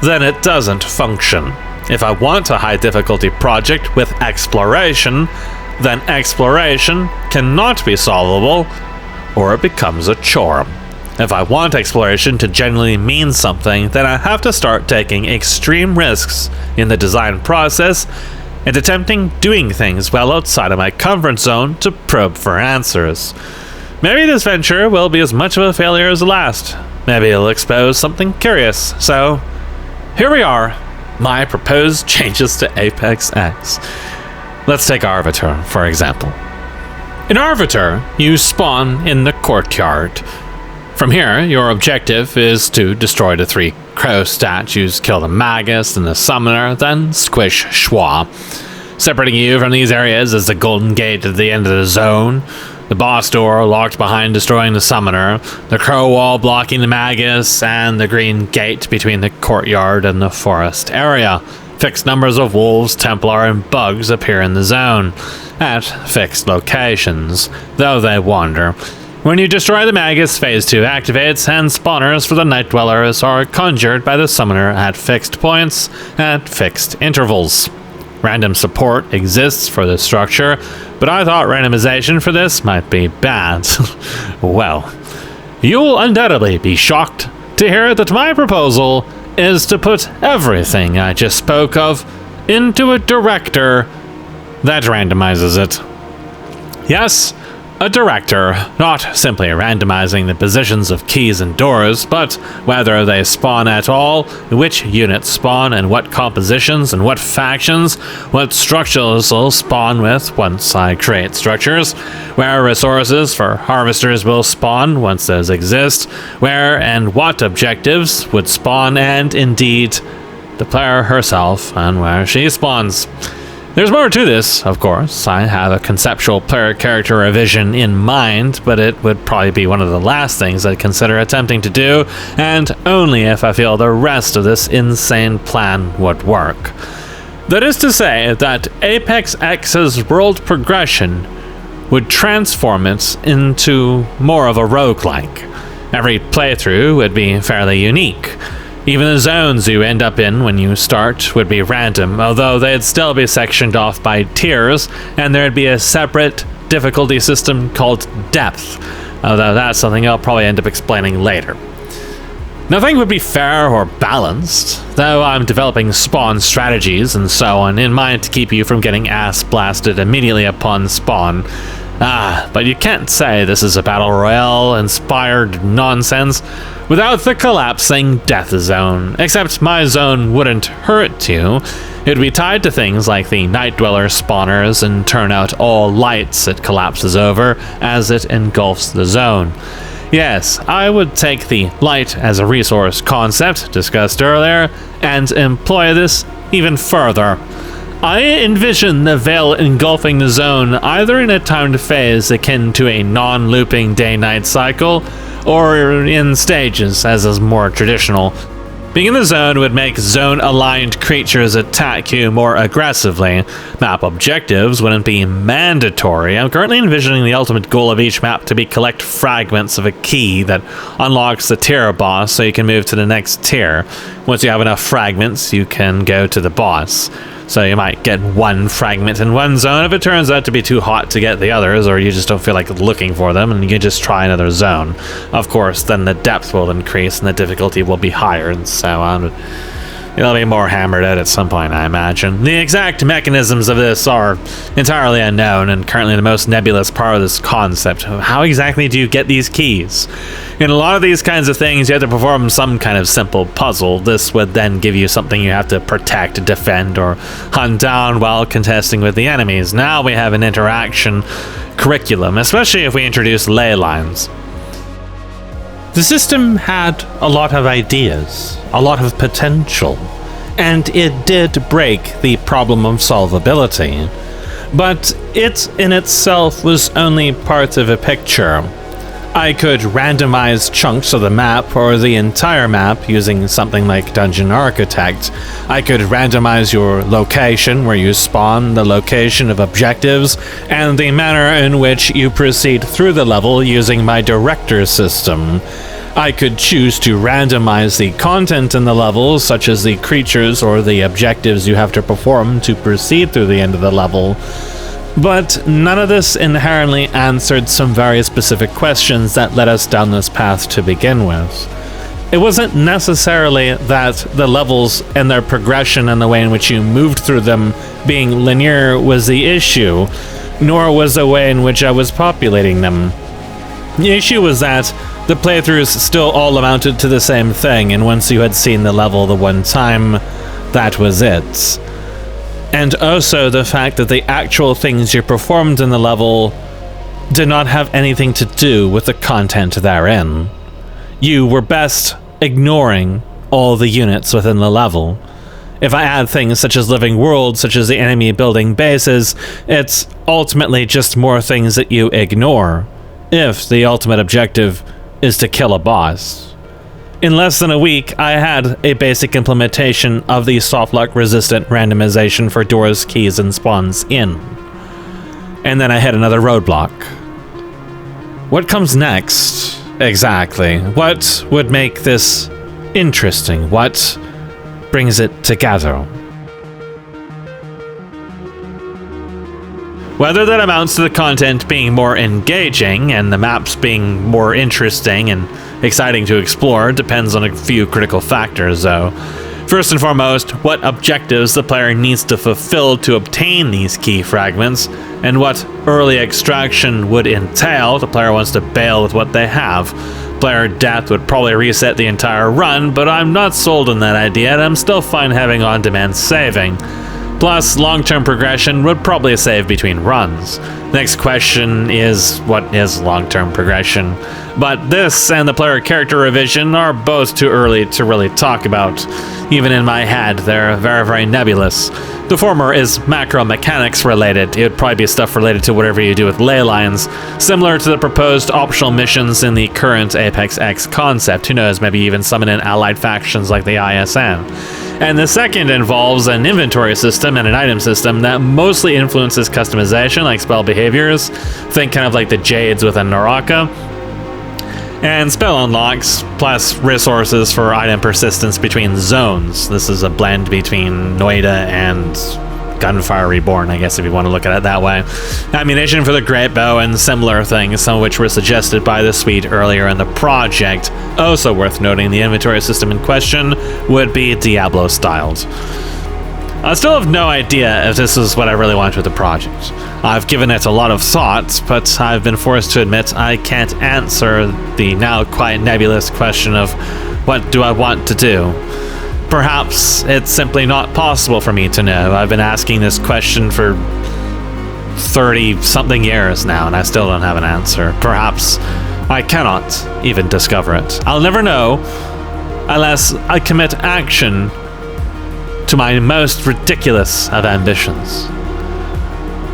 then it doesn't function. If I want a high difficulty project with exploration, then exploration cannot be solvable, or it becomes a chore. If I want exploration to genuinely mean something, then I have to start taking extreme risks in the design process and attempting doing things well outside of my comfort zone to probe for answers. Maybe this venture will be as much of a failure as the last. Maybe it'll expose something curious. So, here we are, my proposed changes to ApexX. Let's take Arbiter, for example. In Arbiter, you spawn in the courtyard. From here, your objective is to destroy the 3 crow statues, kill the Magus and the Summoner, then squish Schwa. Separating you from these areas is the Golden Gate at the end of the zone, the boss door locked behind destroying the Summoner, the crow wall blocking the Magus, and the green gate between the courtyard and the forest area. Fixed numbers of wolves, Templar, and bugs appear in the zone, at fixed locations, though they wander. When you destroy the Magus, Phase 2 activates, and spawners for the Night Dwellers are conjured by the Summoner at fixed points, at fixed intervals. Random support exists for this structure, but I thought randomization for this might be bad. Well, you'll undoubtedly be shocked to hear that my proposal is to put everything I just spoke of into a director that randomizes it. Yes, a director, not simply randomizing the positions of keys and doors, but whether they spawn at all, which units spawn, and what compositions and what factions, what structures will spawn with once I create structures, where resources for harvesters will spawn once those exist, where and what objectives would spawn, and indeed, the player herself and where she spawns. There's more to this, of course. I have a conceptual player character revision in mind, but it would probably be one of the last things I'd consider attempting to do, and only if I feel the rest of this insane plan would work. That is to say that ApexX's world progression would transform it into more of a roguelike. Every playthrough would be fairly unique. Even the zones you end up in when you start would be random, although they'd still be sectioned off by tiers, and there'd be a separate difficulty system called depth, although that's something I'll probably end up explaining later. Nothing would be fair or balanced, though I'm developing spawn strategies and so on in mind to keep you from getting ass blasted immediately upon spawn. But you can't say this is a battle royale inspired nonsense without the collapsing death zone, except my zone wouldn't hurt you. It'd be tied to things like the Night Dweller spawners and turn out all lights it collapses over as it engulfs the zone. Yes, I would take the light as a resource concept discussed earlier and employ this even further. I envision the veil engulfing the zone either in a timed phase akin to a non-looping day-night cycle, or in stages, as is more traditional. Being in the zone would make zone-aligned creatures attack you more aggressively. Map objectives wouldn't be mandatory. I'm currently envisioning the ultimate goal of each map to be collect fragments of a key that unlocks the tier boss so you can move to the next tier. Once you have enough fragments, you can go to the boss. So you might get one fragment in one zone if it turns out to be too hot to get the others, or you just don't feel like looking for them and you can just try another zone. Of course, then the depth will increase and the difficulty will be higher and so on. It'll be more hammered out at some point, I imagine. The exact mechanisms of this are entirely unknown and currently the most nebulous part of this concept. How exactly do you get these keys? In a lot of these kinds of things, you have to perform some kind of simple puzzle. This would then give you something you have to protect, defend, or hunt down while contesting with the enemies. Now we have an interaction curriculum, especially if we introduce ley lines. The system had a lot of ideas, a lot of potential, and it did break the problem of solvability. But it in itself was only part of a picture. I could randomize chunks of the map or the entire map using something like Dungeon Architect. I could randomize your location, where you spawn, the location of objectives, and the manner in which you proceed through the level using my director system. I could choose to randomize the content in the levels, such as the creatures or the objectives you have to perform to proceed through the end of the level. But none of this inherently answered some very specific questions that led us down this path to begin with. It wasn't necessarily that the levels and their progression and the way in which you moved through them being linear was the issue, nor was the way in which I was populating them. The issue was that the playthroughs still all amounted to the same thing, and once you had seen the level the one time, that was it. And also the fact that the actual things you performed in the level did not have anything to do with the content therein. You were best ignoring all the units within the level. If I add things such as living worlds, such as the enemy building bases, it's ultimately just more things that you ignore, if the ultimate objective is to kill a boss. In less than a week, I had a basic implementation of the softlock resistant randomization for doors, keys, and spawns in. And then I hit another roadblock. What comes next, exactly? What would make this interesting? What brings it together? Whether that amounts to the content being more engaging and the maps being more interesting and exciting to explore depends on a few critical factors, though. First and foremost, what objectives the player needs to fulfill to obtain these key fragments, and what early extraction would entail if the player wants to bail with what they have. Player death would probably reset the entire run, but I'm not sold on that idea, and I'm still fine having on-demand saving. Plus, long-term progression would probably save between runs. Next question is, what is long-term progression? But this and the player character revision are both too early to really talk about. Even in my head, they're very, very nebulous. The former is macro mechanics related. It would probably be stuff related to whatever you do with ley lines, similar to the proposed optional missions in the current ApexX concept. Who knows, maybe even summon in allied factions like the ISN. And the second involves an inventory system and an item system that mostly influences customization, like spell behaviors. Think kind of like the Jades within Naraka. And spell unlocks, plus resources for item persistence between zones. This is a blend between Noida and Gunfire Reborn, I guess, if you want to look at it that way. Ammunition for the Great Bow and similar things, some of which were suggested by the suite earlier in the project. Also worth noting, the inventory system in question would be Diablo-styled. I still have no idea if this is what I really want with the project. I've given it a lot of thought, but I've been forced to admit I can't answer the now quite nebulous question of what do I want to do. Perhaps it's simply not possible for me to know. I've been asking this question for 30-something years now, and I still don't have an answer. Perhaps I cannot even discover it. I'll never know unless I commit action to my most ridiculous of ambitions.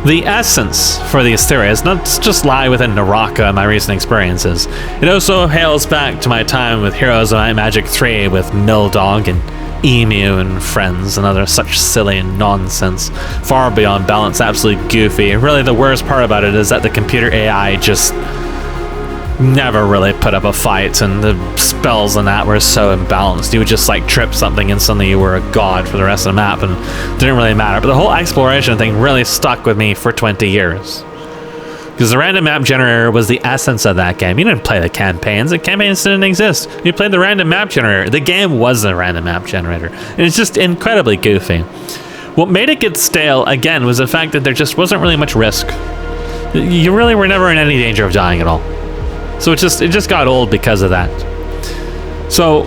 The essence for these theories doesn't just lie within Naraka and my recent experiences. It also hails back to my time with Heroes of Might Magic 3 with Milldog and Emu and friends and other such silly nonsense. Far beyond balance, absolutely goofy. Really, the worst part about it is that the computer AI just never really put up a fight, and the spells and that were so imbalanced. You would just like trip something and suddenly you were a god for the rest of the map, and it didn't really matter. But the whole exploration thing really stuck with me for 20 years. Because the random map generator was the essence of that game. You didn't play the campaigns. The campaigns didn't exist. You played the random map generator. The game was the random map generator. And it's just incredibly goofy. What made it get stale, again, was the fact that there just wasn't really much risk. You really were never in any danger of dying at all. So it just got old because of that. So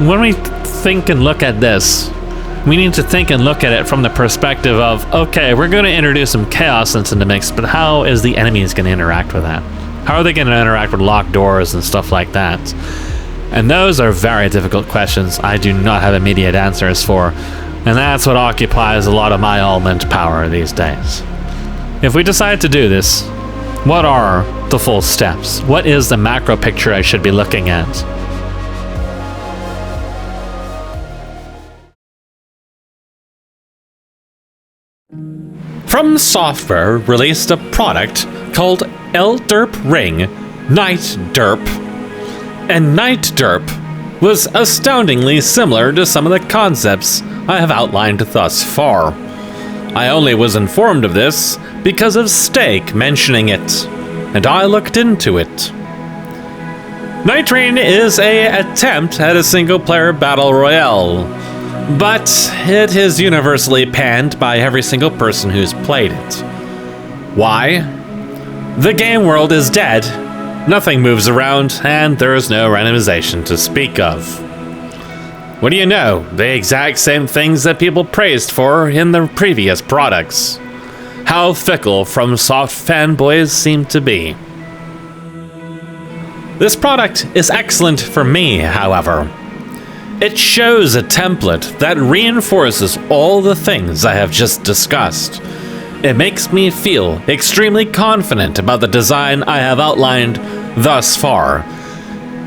when we think and look at this, we need to think and look at it from the perspective of, okay, we're going to introduce some chaos into the mix, but how is the enemies going to interact with that? How are they going to interact with locked doors and stuff like that? And those are very difficult questions I do not have immediate answers for, and that's what occupies a lot of my element power these days. If we decide to do this, what are the full steps? What is the macro picture I should be looking at? From Software released a product called LDerp Ring Night Derp. And Night Derp was astoundingly similar to some of the concepts I have outlined thus far. I only was informed of this because of Steak mentioning it, and I looked into it. Night Rain is an attempt at a single-player battle royale, but it is universally panned by every single person who's played it. Why? The game world is dead, nothing moves around, and there is no randomization to speak of. What do you know? The exact same things that people praised for in the previous products. How fickle FromSoft fanboys seem to be. This product is excellent for me, however. It shows a template that reinforces all the things I have just discussed. It makes me feel extremely confident about the design I have outlined thus far,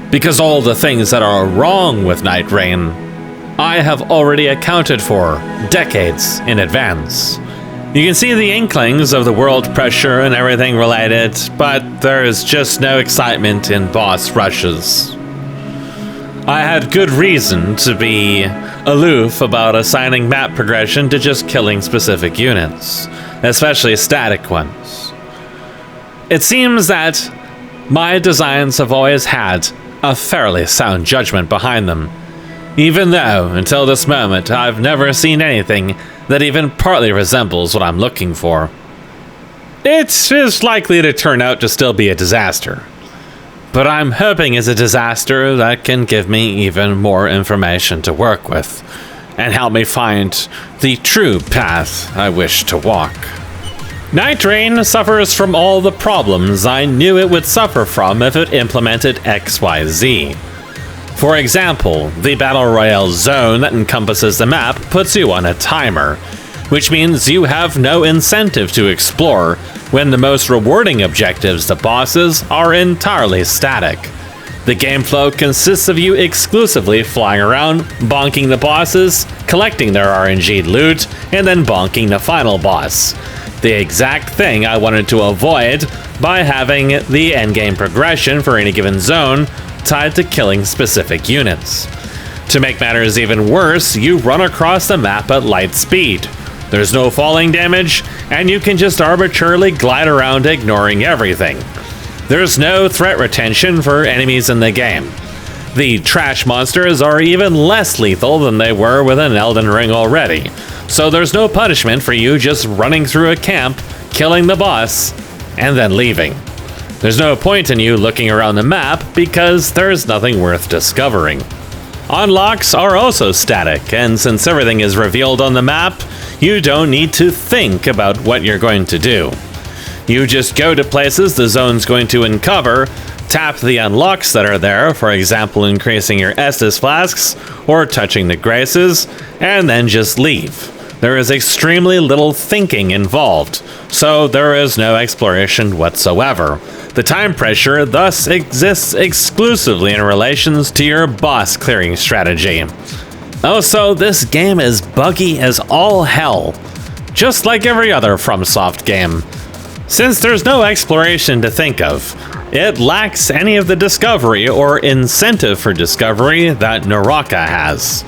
because all the things that are wrong with Night Rain, I have already accounted for decades in advance. You can see the inklings of the world pressure and everything related, but there is just no excitement in boss rushes. I had good reason to be aloof about assigning map progression to just killing specific units, especially static ones. It seems that my designs have always had a fairly sound judgment behind them, even though, until this moment, I've never seen anything that even partly resembles what I'm looking for. It is likely to turn out to still be a disaster, but I'm hoping it's a disaster that can give me even more information to work with, and help me find the true path I wish to walk. Night Rain suffers from all the problems I knew it would suffer from if it implemented XYZ. For example, the Battle Royale zone that encompasses the map puts you on a timer, which means you have no incentive to explore when the most rewarding objectives, the bosses, are entirely static. The game flow consists of you exclusively flying around, bonking the bosses, collecting their RNG'd loot, and then bonking the final boss. The exact thing I wanted to avoid by having the endgame progression for any given zone tied to killing specific units. To make matters even worse, you run across the map at light speed. There's no falling damage, and you can just arbitrarily glide around ignoring everything. There's no threat retention for enemies in the game. The trash monsters are even less lethal than they were within Elden Ring already, so there's no punishment for you just running through a camp, killing the boss, and then leaving. There's no point in you looking around the map because there's nothing worth discovering. Unlocks are also static, and since everything is revealed on the map, you don't need to think about what you're going to do. You just go to places the zone's going to uncover, tap the unlocks that are there, for example increasing your Estus flasks or touching the graces, and then just leave. there is extremely little thinking involved, so there is no exploration whatsoever. The time pressure thus exists exclusively in relations to your boss clearing strategy. Also, this game is buggy as all hell, just like every other FromSoft game. Since there's no exploration to think of, it lacks any of the discovery or incentive for discovery that Naraka has.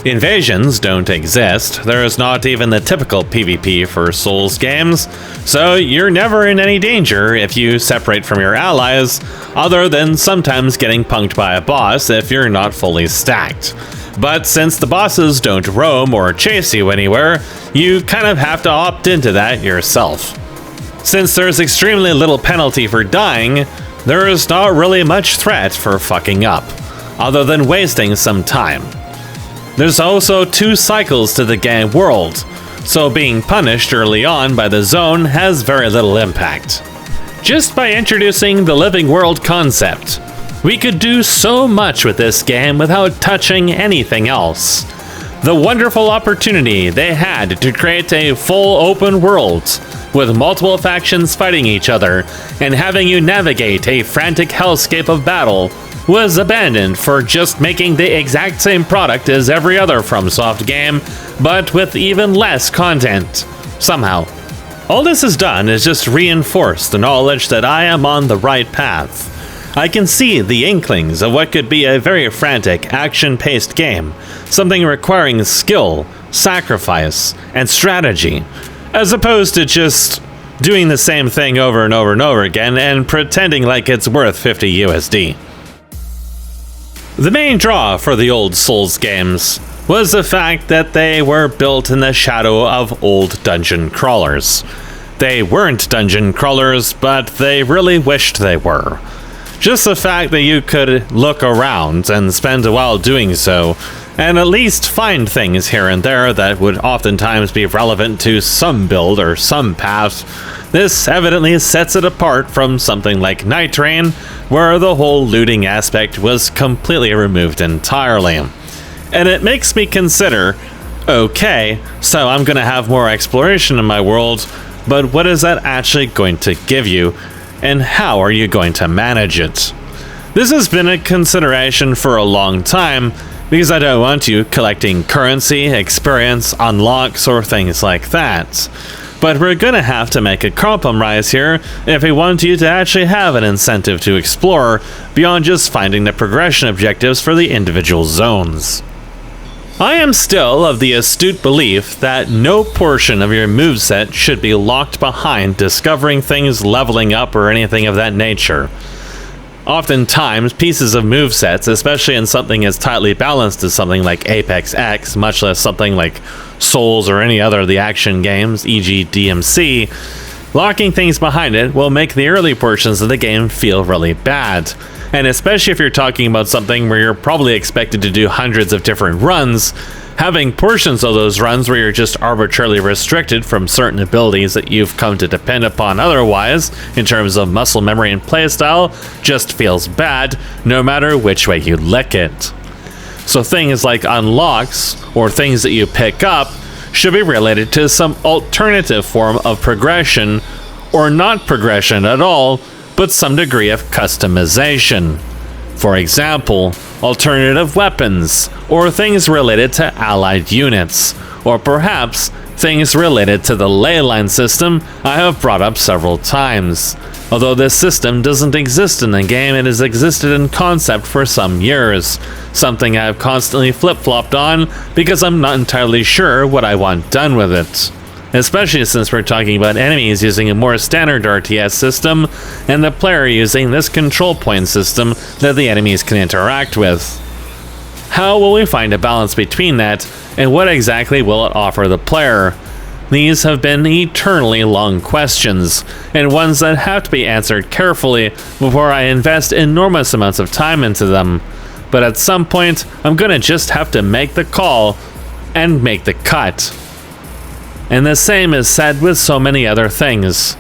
Invasions don't exist, there is not even the typical PvP for Souls games, so you're never in any danger if you separate from your allies, other than sometimes getting punked by a boss if you're not fully stacked. But since the bosses don't roam or chase you anywhere, you kind of have to opt into that yourself. Since there's extremely little penalty for dying, there is not really much threat for fucking up, other than wasting some time. There's also 2 cycles to the game world, so being punished early on by the zone has very little impact. Just by introducing the living world concept, we could do so much with this game without touching anything else. The wonderful opportunity they had to create a full open world, with multiple factions fighting each other, and having you navigate a frantic hellscape of battle, was abandoned for just making the exact same product as every other FromSoft game, but with even less content, somehow. All this has done is just reinforce the knowledge that I am on the right path. I can see the inklings of what could be a very frantic, action-paced game, something requiring skill, sacrifice, and strategy, as opposed to just doing the same thing over and over and over again and pretending like it's worth 50 USD. The main draw for the old Souls games was the fact that they were built in the shadow of old dungeon crawlers. They weren't dungeon crawlers, but they really wished they were. Just the fact that you could look around and spend a while doing so, and at least find things here and there that would oftentimes be relevant to some build or some path, this evidently sets it apart from something like Night Rain, where the whole looting aspect was completely removed entirely. And it makes me consider, okay, so I'm going to have more exploration in my world, but what is that actually going to give you, and how are you going to manage it? This has been a consideration for a long time, because I don't want you collecting currency, experience, unlocks, or things like that. But we're gonna have to make a compromise here if we want you to actually have an incentive to explore beyond just finding the progression objectives for the individual zones. I am still of the astute belief that no portion of your moveset should be locked behind discovering things, leveling up, or anything of that nature. Oftentimes, pieces of movesets, especially in something as tightly balanced as something like ApexX, much less something like Souls or any other of the action games, e.g. DMC, locking things behind it will make the early portions of the game feel really bad. And especially if you're talking about something where you're probably expected to do hundreds of different runs, having portions of those runs where you're just arbitrarily restricted from certain abilities that you've come to depend upon otherwise, in terms of muscle memory and playstyle, just feels bad, no matter which way you lick it. So things like unlocks, or things that you pick up, should be related to some alternative form of progression, or not progression at all, but some degree of customization. For example, alternative weapons, or things related to allied units, or perhaps things related to the ley line system I have brought up several times. Although this system doesn't exist in the game, it has existed in concept for some years, something I have constantly flip-flopped on because I'm not entirely sure what I want done with it. Especially since we're talking about enemies using a more standard RTS system, and the player using this control point system that the enemies can interact with. How will we find a balance between that, and what exactly will it offer the player? These have been eternally long questions, and ones that have to be answered carefully before I invest enormous amounts of time into them. But at some point, I'm gonna just have to make the call, and make the cut. And the same is said with so many other things,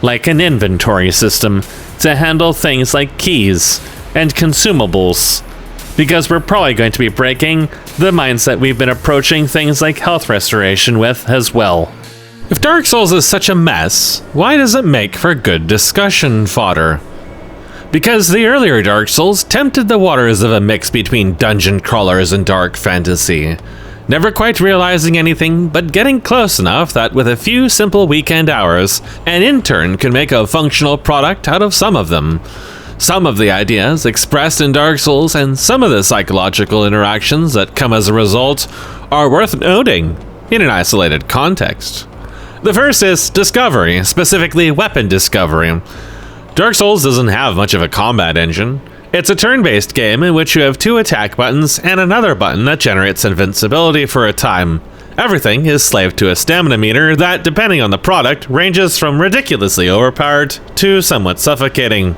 like an inventory system to handle things like keys and consumables, because we're probably going to be breaking the mindset we've been approaching things like health restoration with as well. If Dark Souls is such a mess, why does it make for good discussion fodder? Because the earlier Dark Souls tempted the waters of a mix between dungeon crawlers and dark fantasy, never quite realizing anything but getting close enough that with a few simple weekend hours, an intern could make a functional product out of some of them. Some of the ideas expressed in Dark Souls and some of the psychological interactions that come as a result are worth noting in an isolated context. The first is discovery, specifically weapon discovery. Dark Souls doesn't have much of a combat engine. It's a turn-based game in which you have 2 attack buttons and another button that generates invincibility for a time. Everything is slaved to a stamina meter that, depending on the product, ranges from ridiculously overpowered to somewhat suffocating.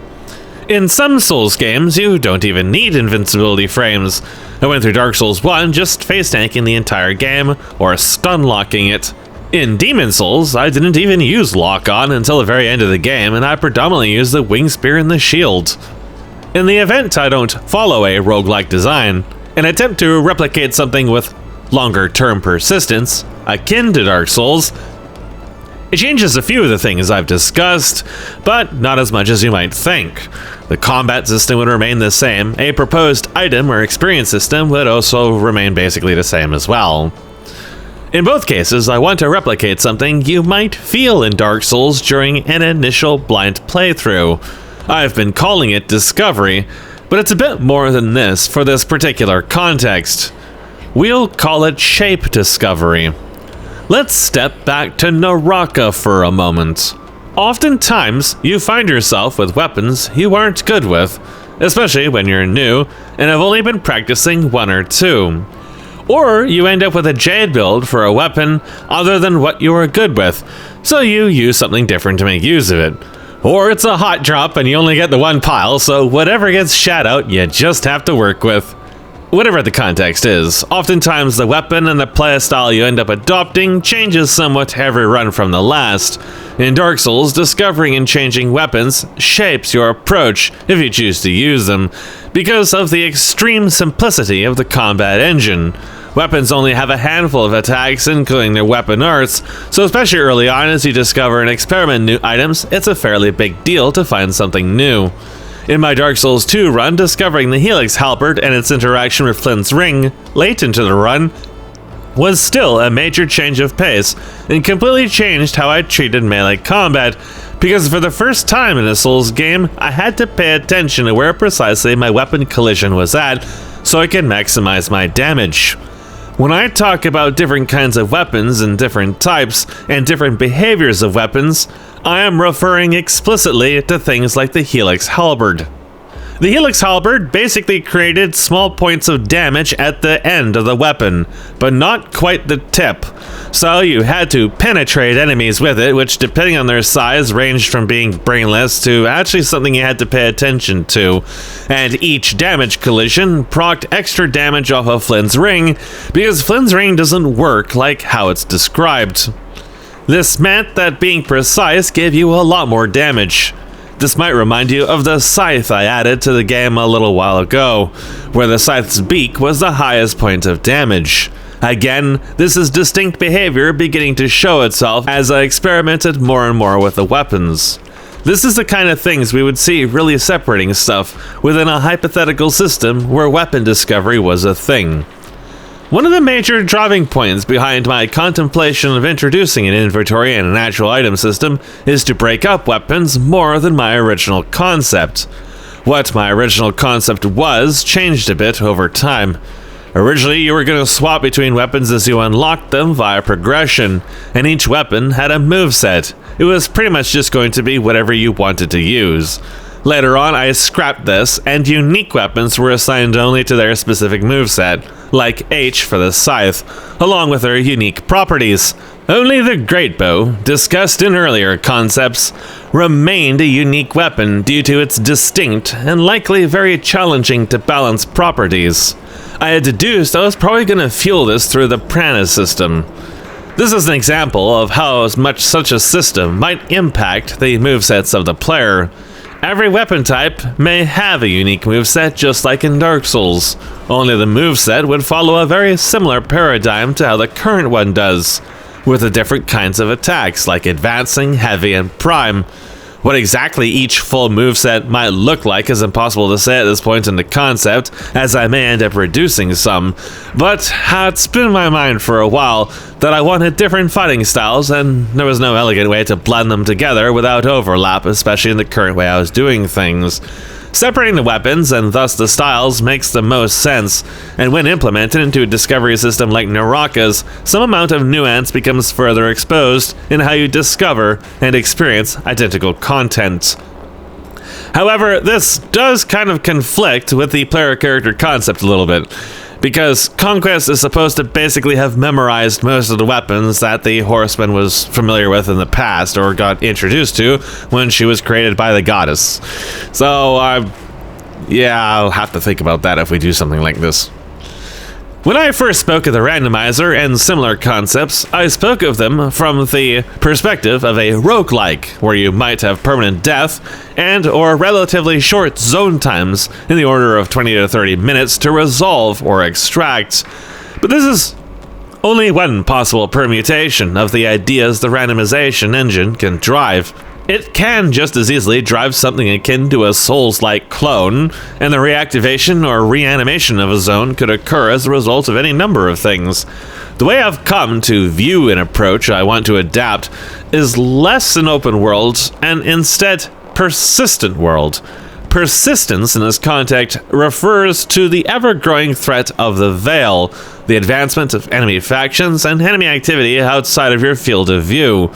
In some Souls games, you don't even need invincibility frames. I went through Dark Souls 1 just face tanking the entire game or stun locking it. In Demon Souls, I didn't even use lock-on until the very end of the game, and I predominantly used the wing spear and the shield. In the event I don't follow a roguelike design, and attempt to replicate something with longer-term persistence, akin to Dark Souls, it changes a few of the things I've discussed, but not as much as you might think. The combat system would remain the same, a proposed item or experience system would also remain basically the same as well. In both cases, I want to replicate something you might feel in Dark Souls during an initial blind playthrough. I've been calling it discovery, but it's a bit more than this for this particular context. We'll call it shape discovery. Let's step back to Naraka for a moment. Oftentimes, you find yourself with weapons you aren't good with, especially when you're new and have only been practicing 1 or 2. Or you end up with a Jade build for a weapon other than what you are good with, so you use something different to make use of it. Or it's a hot drop and you only get the 1 pile, so whatever gets shat out, you just have to work with. Whatever the context is, oftentimes the weapon and the playstyle you end up adopting changes somewhat every run from the last. In Dark Souls, discovering and changing weapons shapes your approach if you choose to use them, because of the extreme simplicity of the combat engine. Weapons only have a handful of attacks, including their weapon arts, so especially early on as you discover and experiment new items, it's a fairly big deal to find something new. In my Dark Souls 2 run, discovering the Helix Halberd and its interaction with Flint's Ring, late into the run, was still a major change of pace, and completely changed how I treated melee combat, because for the first time in a Souls game, I had to pay attention to where precisely my weapon collision was at, so I could maximize my damage. When I talk about different kinds of weapons and different types and different behaviors of weapons, I am referring explicitly to things like the Helix Halberd. The Helix Halberd basically created small points of damage at the end of the weapon, but not quite the tip. So you had to penetrate enemies with it, which depending on their size ranged from being brainless to actually something you had to pay attention to. And each damage collision procced extra damage off of Flynn's Ring, because Flynn's Ring doesn't work like how it's described. This meant that being precise gave you a lot more damage. This might remind you of the scythe I added to the game a little while ago, where the scythe's beak was the highest point of damage. Again, this is distinct behavior beginning to show itself as I experimented more and more with the weapons. This is the kind of things we would see really separating stuff within a hypothetical system where weapon discovery was a thing. One of the major driving points behind my contemplation of introducing an inventory and an actual item system is to break up weapons more than my original concept. What my original concept was changed a bit over time. Originally, you were going to swap between weapons as you unlocked them via progression, and each weapon had a moveset. It was pretty much just going to be whatever you wanted to use. Later on, I scrapped this, and unique weapons were assigned only to their specific moveset, like H for the scythe, along with their unique properties. Only the Great Bow, discussed in earlier concepts, remained a unique weapon due to its distinct and likely very challenging to balance properties. I had deduced I was probably going to fuel this through the prana system. This is an example of how much such a system might impact the movesets of the player. Every weapon type may have a unique moveset just like in Dark Souls, only the moveset would follow a very similar paradigm to how the current one does, with the different kinds of attacks like advancing, heavy, and prime. What exactly each full moveset might look like is impossible to say at this point in the concept, as I may end up reducing some, but it's been in my mind for a while that I wanted different fighting styles, and there was no elegant way to blend them together without overlap, especially in the current way I was doing things. Separating the weapons, and thus the styles, makes the most sense, and when implemented into a discovery system like Naraka's, some amount of nuance becomes further exposed in how you discover and experience identical content. However, this does kind of conflict with the player character concept a little bit, because Conquest is supposed to basically have memorized most of the weapons that the Horseman was familiar with in the past, or got introduced to when she was created by the goddess. So, yeah, I'll have to think about that if we do something like this. When I first spoke of the randomizer and similar concepts, I spoke of them from the perspective of a roguelike, where you might have permanent death and or relatively short zone times in the order of 20 to 30 minutes to resolve or extract. But this is only one possible permutation of the ideas the randomization engine can drive. It can just as easily drive something akin to a Souls-like clone, and the reactivation or reanimation of a zone could occur as a result of any number of things. The way I've come to view an approach I want to adapt is less an open world, and instead persistent world. Persistence in this context refers to the ever-growing threat of the Veil, the advancement of enemy factions, and enemy activity outside of your field of view.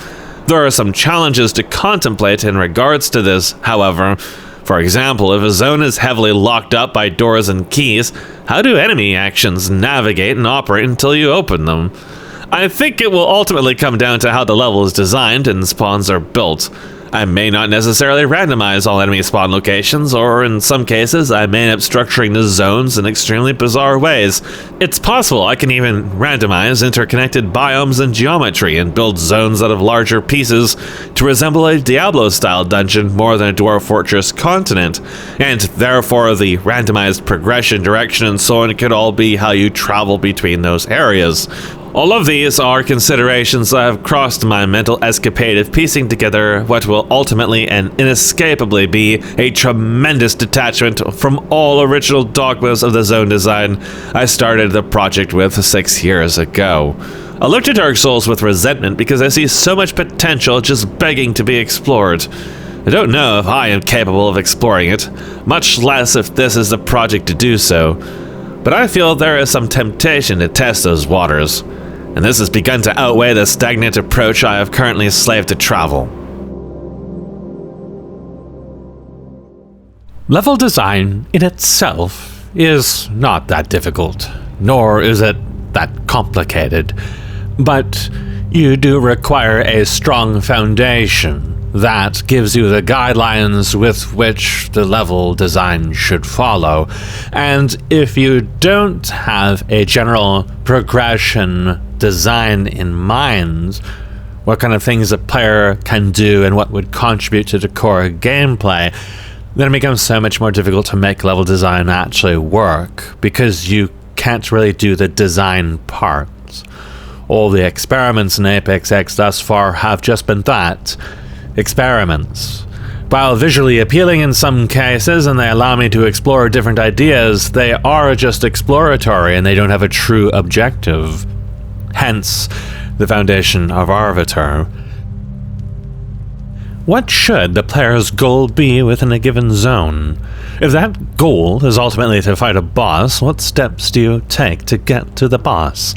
There are some challenges to contemplate in regards to this, however. For example, if a zone is heavily locked up by doors and keys, how do enemy actions navigate and operate until you open them? I think it will ultimately come down to how the level is designed and spawns are built. I may not necessarily randomize all enemy spawn locations, or in some cases, I may end up structuring the zones in extremely bizarre ways. It's possible I can even randomize interconnected biomes and geometry and build zones out of larger pieces to resemble a Diablo-style dungeon more than a Dwarf Fortress continent, and therefore the randomized progression, direction, and so on could all be how you travel between those areas. All of these are considerations that have crossed my mental escapade of piecing together what will ultimately and inescapably be a tremendous detachment from all original dogmas of the zone design I started the project with 6 years ago. I looked at Dark Souls with resentment because I see so much potential just begging to be explored. I don't know if I am capable of exploring it, much less if this is the project to do so, but I feel there is some temptation to test those waters. And this has begun to outweigh the stagnant approach I have currently slaved to travel. Level design in itself is not that difficult, nor is it that complicated, but you do require a strong foundation that gives you the guidelines with which the level design should follow. And if you don't have a general progression design in mind, what kind of things a player can do and what would contribute to the core gameplay, then it becomes so much more difficult to make level design actually work, because you can't really do the design parts. All the experiments in ApexX thus far have just been that, experiments. While visually appealing in some cases and they allow me to explore different ideas, they are just exploratory and they don't have a true objective. Hence, the foundation of Arbiter. What should the player's goal be within a given zone? If that goal is ultimately to fight a boss, what steps do you take to get to the boss?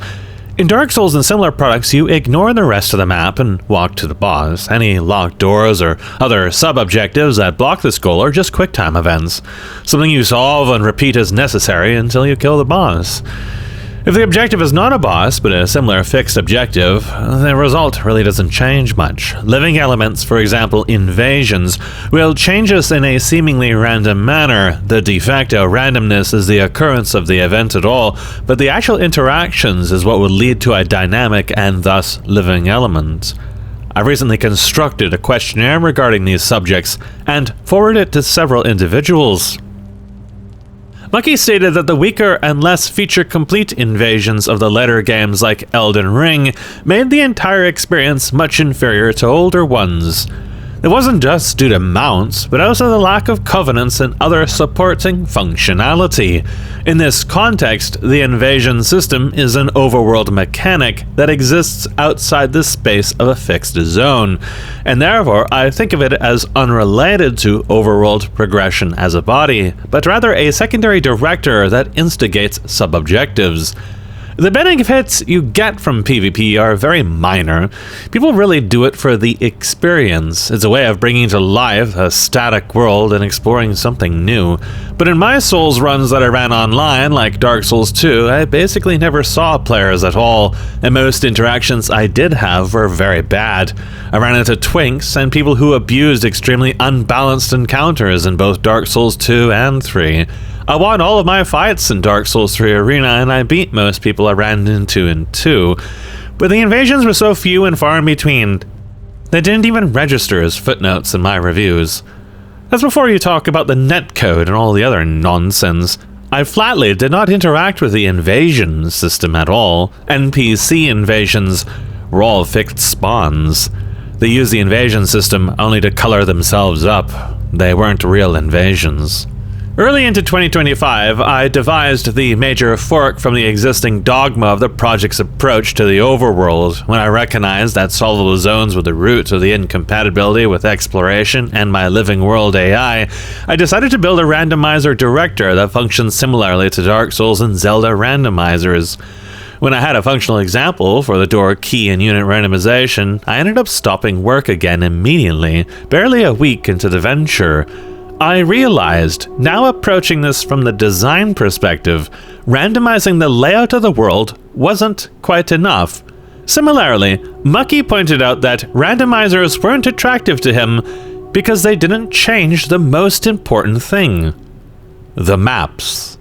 In Dark Souls and similar products, you ignore the rest of the map and walk to the boss. Any locked doors or other sub-objectives that block this goal are just quick-time events, something you solve and repeat as necessary until you kill the boss. If the objective is not a boss, but a similar fixed objective, the result really doesn't change much. Living elements, for example invasions, will change us in a seemingly random manner. The de facto randomness is the occurrence of the event at all, but the actual interactions is what will lead to a dynamic and thus living element. I recently constructed a questionnaire regarding these subjects and forwarded it to several individuals. Mucky stated that the weaker and less feature-complete invasions of the later games like Elden Ring made the entire experience much inferior to older ones. It wasn't just due to mounts, but also the lack of covenants and other supporting functionality. In this context, the invasion system is an overworld mechanic that exists outside the space of a fixed zone, and therefore I think of it as unrelated to overworld progression as a body, but rather a secondary director that instigates sub-objectives. The benefits you get from PvP are very minor. People really do it for the experience. It's a way of bringing to life a static world and exploring something new. But in my Souls runs that I ran online, like Dark Souls 2, I basically never saw players at all, and most interactions I did have were very bad. I ran into twinks and people who abused extremely unbalanced encounters in both Dark Souls 2 and 3. I won all of my fights in Dark Souls 3 Arena, and I beat most people I ran into in 2, but the invasions were so few and far in between, they didn't even register as footnotes in my reviews. That's before you talk about the netcode and all the other nonsense. I flatly did not interact with the invasion system at all. NPC invasions were all fixed spawns. They used the invasion system only to color themselves up. They weren't real invasions. Early into 2025, I devised the major fork from the existing dogma of the project's approach to the overworld, when I recognized that solvable zones were the root of the incompatibility with exploration and my living world AI. I decided to build a randomizer director that functions similarly to Dark Souls and Zelda randomizers. When I had a functional example for the door key and unit randomization, I ended up stopping work again immediately, barely a week into the venture. I realized, now approaching this from the design perspective, randomizing the layout of the world wasn't quite enough. Similarly, Mucky pointed out that randomizers weren't attractive to him because they didn't change the most important thing: the maps.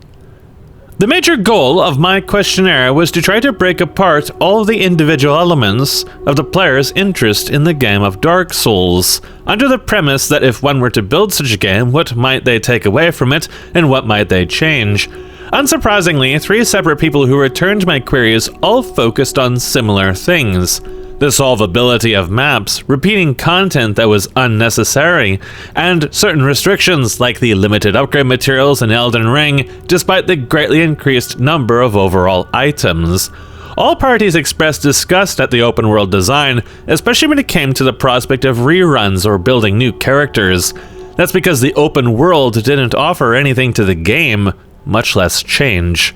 The major goal of my questionnaire was to try to break apart all the individual elements of the player's interest in the game of Dark Souls, under the premise that if one were to build such a game, what might they take away from it, and what might they change? Unsurprisingly, 3 separate people who returned my queries all focused on similar things: the solvability of maps, repeating content that was unnecessary, and certain restrictions like the limited upgrade materials in Elden Ring, despite the greatly increased number of overall items. All parties expressed disgust at the open world design, especially when it came to the prospect of reruns or building new characters. That's because the open world didn't offer anything to the game, much less change.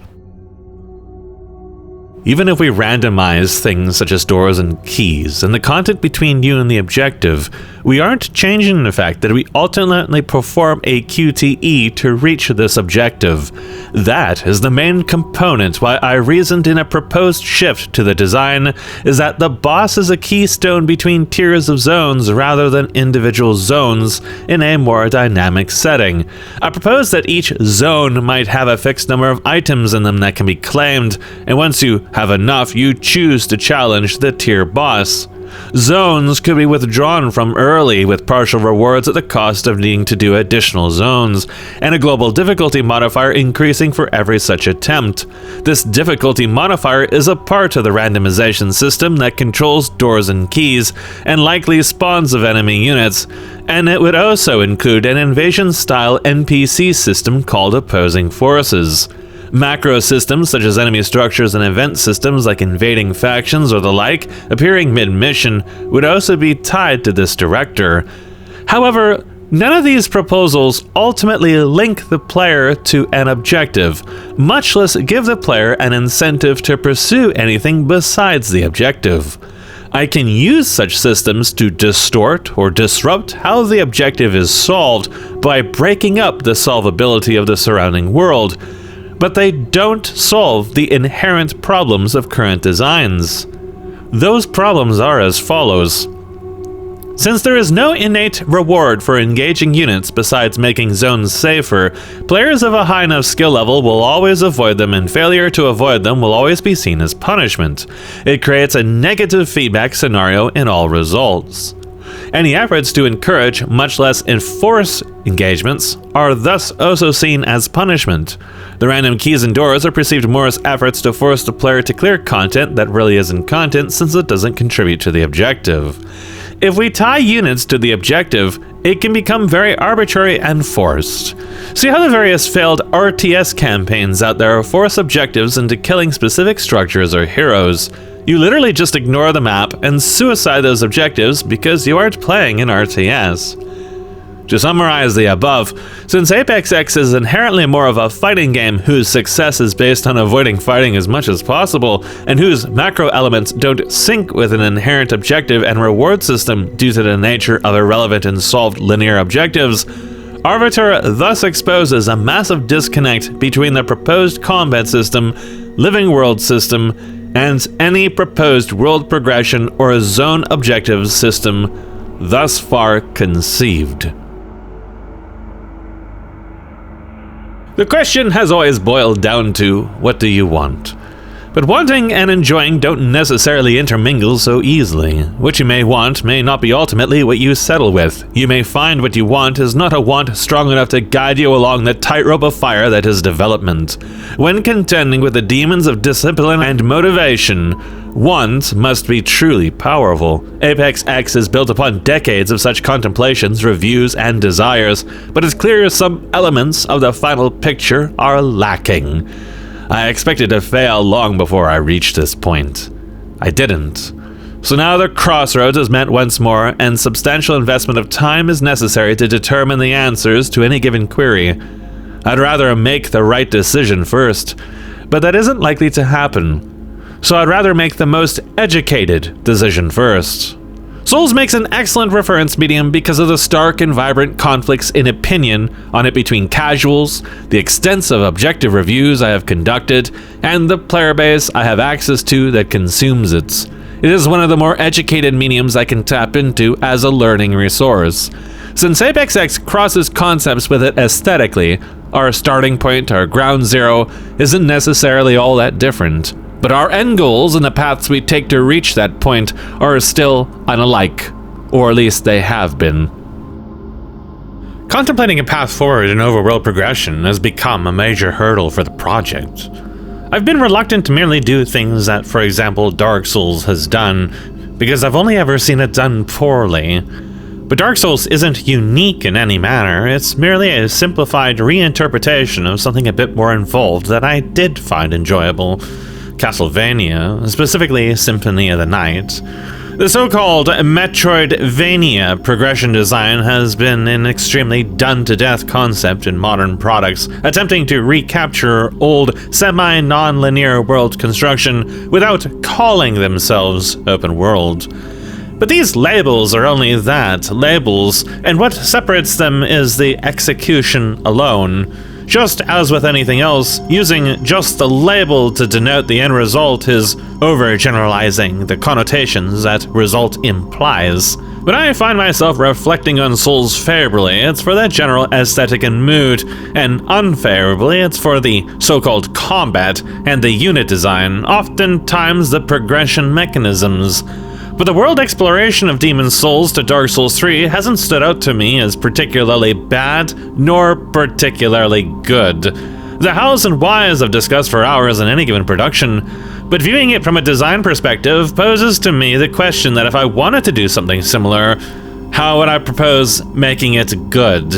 Even if we randomize things such as doors and keys, and the content between you and the objective, we aren't changing the fact that we ultimately perform a QTE to reach this objective. That is the main component why I reasoned in a proposed shift to the design is that the boss is a keystone between tiers of zones rather than individual zones in a more dynamic setting. I proposed that each zone might have a fixed number of items in them that can be claimed, and once you have enough, you choose to challenge the tier boss. Zones could be withdrawn from early with partial rewards at the cost of needing to do additional zones, and a global difficulty modifier increasing for every such attempt. This difficulty modifier is a part of the randomization system that controls doors and keys, and likely spawns of enemy units, and it would also include an invasion-style NPC system called opposing forces. Macro systems such as enemy structures and event systems like invading factions or the like, appearing mid-mission, would also be tied to this director. However, none of these proposals ultimately link the player to an objective, much less give the player an incentive to pursue anything besides the objective. I can use such systems to distort or disrupt how the objective is solved by breaking up the solvability of the surrounding world, but they don't solve the inherent problems of current designs. Those problems are as follows. Since there is no innate reward for engaging units besides making zones safer, players of a high enough skill level will always avoid them, and failure to avoid them will always be seen as punishment. It creates a negative feedback scenario in all results. Any efforts to encourage, much less enforce, engagements are thus also seen as punishment. The random keys and doors are perceived more as efforts to force the player to clear content that really isn't content, since it doesn't contribute to the objective. If we tie units to the objective, it can become very arbitrary and forced. See how the various failed RTS campaigns out there force objectives into killing specific structures or heroes. You literally just ignore the map and suicide those objectives because you aren't playing an RTS. To summarize the above, since ApexX is inherently more of a fighting game whose success is based on avoiding fighting as much as possible, and whose macro elements don't sync with an inherent objective and reward system due to the nature of irrelevant and solved linear objectives, Arbiter thus exposes a massive disconnect between the proposed combat system, living world system, and any proposed world progression or zone objectives system thus far conceived. The question has always boiled down to, what do you want? But wanting and enjoying don't necessarily intermingle so easily. What you may want may not be ultimately what you settle with. You may find what you want is not a want strong enough to guide you along the tightrope of fire that is development. When contending with the demons of discipline and motivation, want must be truly powerful. ApexX is built upon decades of such contemplations, reviews, and desires, but it's clear some elements of the final picture are lacking. I expected to fail long before I reached this point. I didn't. So now the crossroads is met once more, and substantial investment of time is necessary to determine the answers to any given query. I'd rather make the right decision first, but that isn't likely to happen. So I'd rather make the most educated decision first. Souls makes an excellent reference medium because of the stark and vibrant conflicts in opinion on it between casuals, the extensive objective reviews I have conducted, and the player base I have access to that consumes it. It is one of the more educated mediums I can tap into as a learning resource. Since ApexX crosses concepts with it aesthetically, our starting point, our ground zero, isn't necessarily all that different. But our end goals and the paths we take to reach that point are still unalike, or at least they have been. Contemplating a path forward in overworld progression has become a major hurdle for the project. I've been reluctant to merely do things that, for example, Dark Souls has done, because I've only ever seen it done poorly. But Dark Souls isn't unique in any manner, it's merely a simplified reinterpretation of something a bit more involved that I did find enjoyable. Castlevania, specifically Symphony of the Night. The so-called Metroidvania progression design has been an extremely done-to-death concept in modern products, attempting to recapture old, semi-non-linear world construction without calling themselves open world. But these labels are only that, labels, and what separates them is the execution alone. Just as with anything else, using just the label to denote the end result is overgeneralizing the connotations that result implies. When I find myself reflecting on Souls favorably, it's for that general aesthetic and mood, and unfavorably, it's for the so-called combat and the unit design, oftentimes the progression mechanisms. But the world exploration of Demon's Souls to Dark Souls 3 hasn't stood out to me as particularly bad, nor particularly good. The hows and whys I've discussed for hours in any given production, but viewing it from a design perspective poses to me the question that if I wanted to do something similar, how would I propose making it good?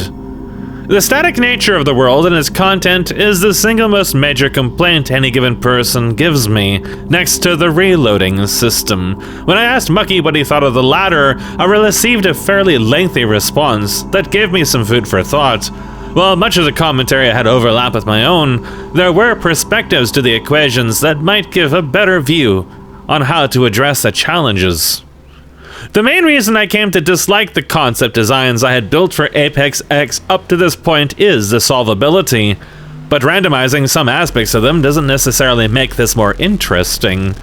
The static nature of the world and its content is the single most major complaint any given person gives me, next to the reloading system. When I asked Mucky what he thought of the latter, I received a fairly lengthy response that gave me some food for thought. While much of the commentary had overlap with my own, there were perspectives to the equations that might give a better view on how to address the challenges. The main reason I came to dislike the concept designs I had built for ApexX up to this point is the solvability, but randomizing some aspects of them doesn't necessarily make this more interesting.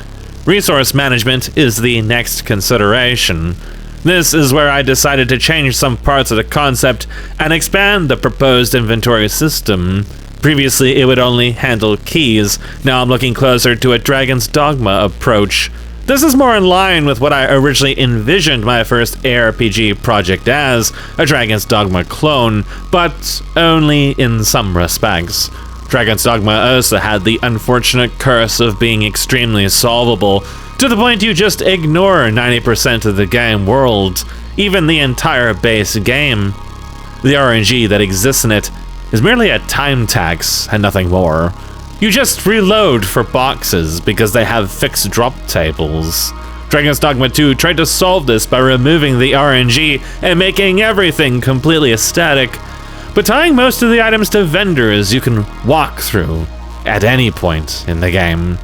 Resource management is the next consideration. This is where I decided to change some parts of the concept and expand the proposed inventory system. Previously, it would only handle keys. Now I'm looking closer to a Dragon's Dogma approach. This is more in line with what I originally envisioned my first ARPG project as, a Dragon's Dogma clone, but only in some respects. Dragon's Dogma also had the unfortunate curse of being extremely solvable, to the point you just ignore 90% of the game world, even the entire base game. The RNG that exists in it is merely a time tax and nothing more. You just reload for boxes because they have fixed drop tables. Dragon's Dogma 2 tried to solve this by removing the RNG and making everything completely static, but tying most of the items to vendors you can walk through at any point in the game.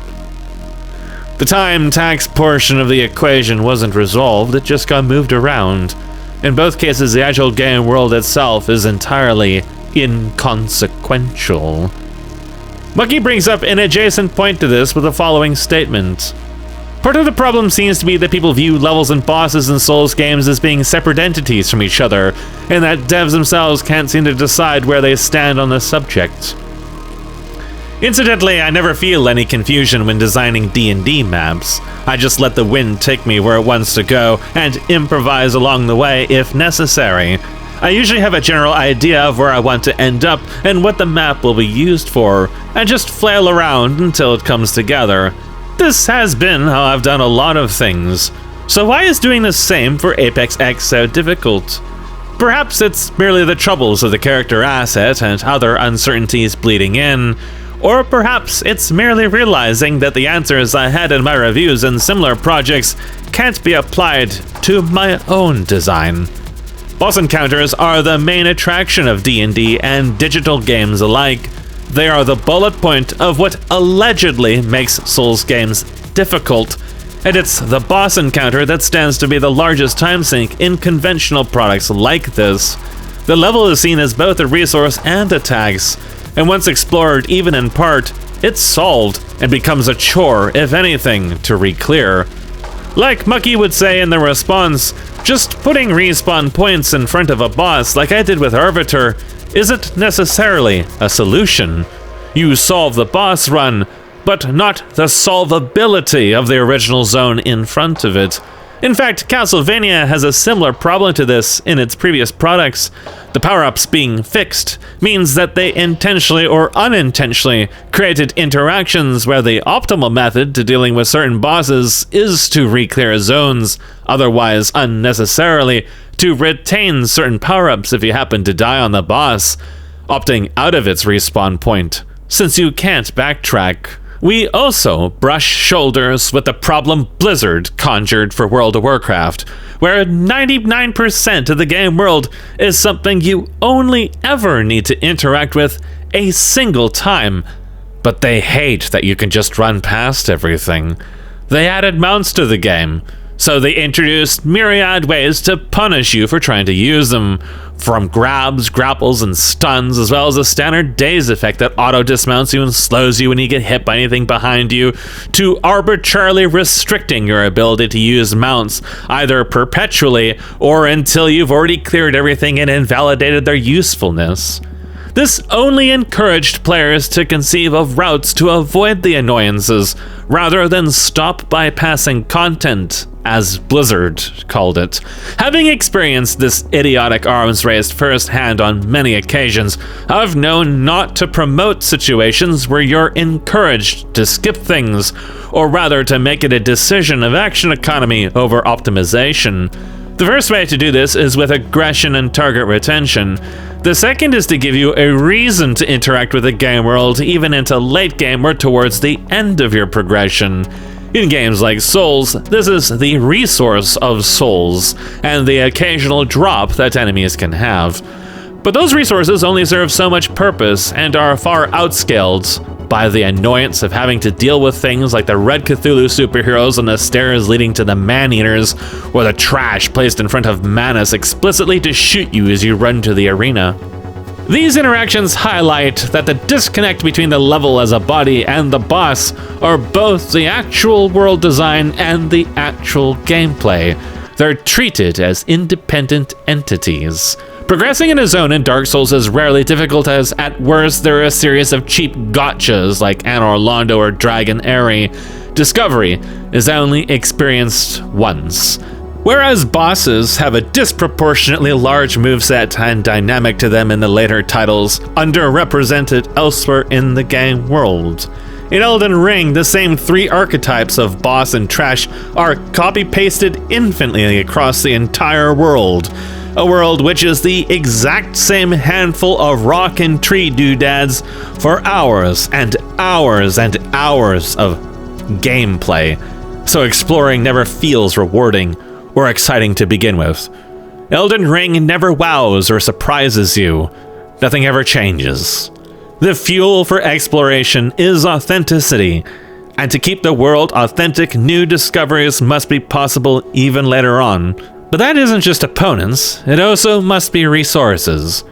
The time tax portion of the equation wasn't resolved, it just got moved around. In both cases, the actual game world itself is entirely inconsequential. Mucky brings up an adjacent point to this with the following statement. Part of the problem seems to be that people view levels and bosses in Souls games as being separate entities from each other, and that devs themselves can't seem to decide where they stand on the subject. Incidentally, I never feel any confusion when designing D&D maps. I just let the wind take me where it wants to go and improvise along the way if necessary. I usually have a general idea of where I want to end up and what the map will be used for, and just flail around until it comes together. This has been how I've done a lot of things. So why is doing the same for ApexX so difficult? Perhaps it's merely the troubles of the character asset and other uncertainties bleeding in, or perhaps it's merely realizing that the answers I had in my reviews and similar projects can't be applied to my own design. Boss encounters are the main attraction of D&D and digital games alike. They are the bullet point of what allegedly makes Souls games difficult, and it's the boss encounter that stands to be the largest time sink in conventional products like this. The level is seen as both a resource and a tax, and once explored even in part, it's solved and becomes a chore, if anything, to re-clear. Like Mucky would say in the response, just putting respawn points in front of a boss like I did with Arbiter isn't necessarily a solution. You solve the boss run, but not the solvability of the original zone in front of it. In fact, Castlevania has a similar problem to this in its previous products. The power-ups being fixed means that they intentionally or unintentionally created interactions where the optimal method to dealing with certain bosses is to re-clear zones, otherwise unnecessarily to retain certain power-ups if you happen to die on the boss, opting out of its respawn point, since you can't backtrack. We also brush shoulders with the problem Blizzard conjured for World of Warcraft, where 99% of the game world is something you only ever need to interact with a single time, but they hate that you can just run past everything. They added mounts to the game, so they introduced myriad ways to punish you for trying to use them, from grabs, grapples, and stuns, as well as a standard daze effect that auto-dismounts you and slows you when you get hit by anything behind you, to arbitrarily restricting your ability to use mounts, either perpetually or until you've already cleared everything and invalidated their usefulness. This only encouraged players to conceive of routes to avoid the annoyances, rather than stop bypassing content, as Blizzard called it. Having experienced this idiotic arms race firsthand on many occasions, I've known not to promote situations where you're encouraged to skip things, or rather to make it a decision of action economy over optimization. The first way to do this is with aggression and target retention. The second is to give you a reason to interact with the game world even into late game or towards the end of your progression. In games like Souls, this is the resource of souls, and the occasional drop that enemies can have. But those resources only serve so much purpose and are far outscaled by the annoyance of having to deal with things like the Red Cthulhu superheroes on the stairs leading to the man-eaters, or the trash placed in front of Manus explicitly to shoot you as you run to the arena. These interactions highlight that the disconnect between the level as a body and the boss are both the actual world design and the actual gameplay. They're treated as independent entities. Progressing in a zone in Dark Souls is rarely difficult, as at worst there are a series of cheap gotchas like Anor Londo or Dragon Airy. Discovery is only experienced once. Whereas bosses have a disproportionately large moveset and dynamic to them in the later titles, underrepresented elsewhere in the game world. In Elden Ring, the same 3 archetypes of boss and trash are copy-pasted infinitely across the entire world. A world which is the exact same handful of rock and tree doodads for hours and hours and hours of gameplay. So exploring never feels rewarding or exciting to begin with. Elden Ring never wows or surprises you. Nothing ever changes. The fuel for exploration is authenticity, and to keep the world authentic, new discoveries must be possible even later on. But that isn't just opponents, it also must be resources.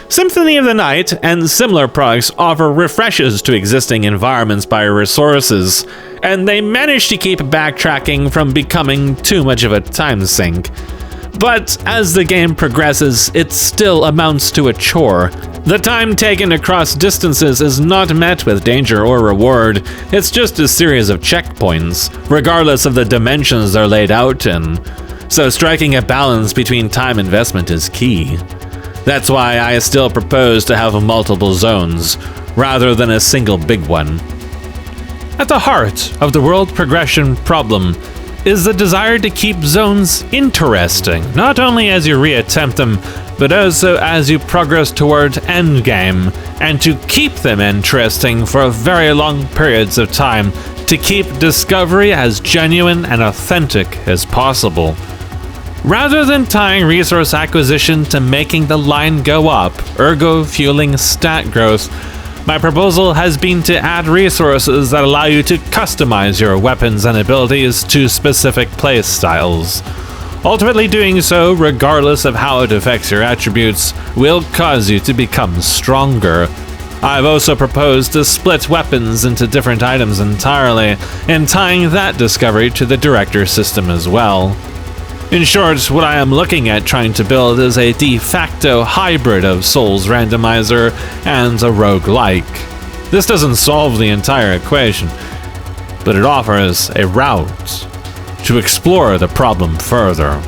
Symphony of the Night and similar products offer refreshes to existing environments by resources, and they manage to keep backtracking from becoming too much of a time sink. But as the game progresses, it still amounts to a chore. The time taken across distances is not met with danger or reward, it's just a series of checkpoints, regardless of the dimensions they're laid out in. So striking a balance between time investment is key. That's why I still propose to have multiple zones, rather than a single big one. At the heart of the world progression problem is the desire to keep zones interesting, not only as you reattempt them, but also as you progress toward endgame, and to keep them interesting for very long periods of time, to keep discovery as genuine and authentic as possible. Rather than tying resource acquisition to making the line go up, ergo fueling stat growth, my proposal has been to add resources that allow you to customize your weapons and abilities to specific playstyles. Ultimately doing so, regardless of how it affects your attributes, will cause you to become stronger. I've also proposed to split weapons into different items entirely, and tying that discovery to the director system as well. In short, what I am looking at trying to build is a de facto hybrid of Souls randomizer and a roguelike. This doesn't solve the entire equation, but it offers a route to explore the problem further.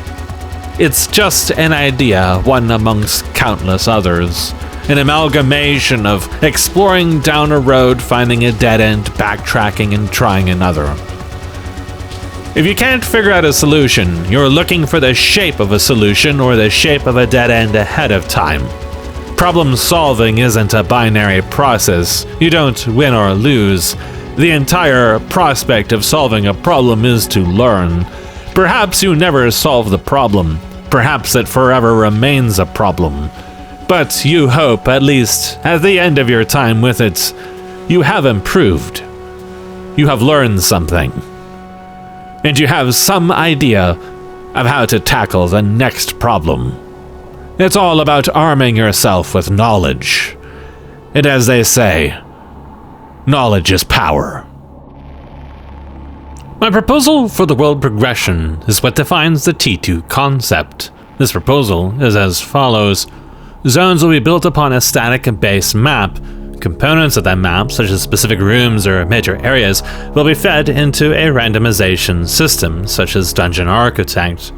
It's just an idea, one amongst countless others. An amalgamation of exploring down a road, finding a dead end, backtracking, and trying another. If you can't figure out a solution, you're looking for the shape of a solution or the shape of a dead end ahead of time. Problem solving isn't a binary process. You don't win or lose. The entire prospect of solving a problem is to learn. Perhaps you never solve the problem. Perhaps it forever remains a problem. But you hope, at least at the end of your time with it, you have improved. You have learned something. And you have some idea of how to tackle the next problem. It's all about arming yourself with knowledge. And as they say, knowledge is power. My proposal for the world progression is what defines the T2 concept. This proposal is as follows. Zones will be built upon a static base map. Components of that map, such as specific rooms or major areas, will be fed into a randomization system, such as Dungeon Architect.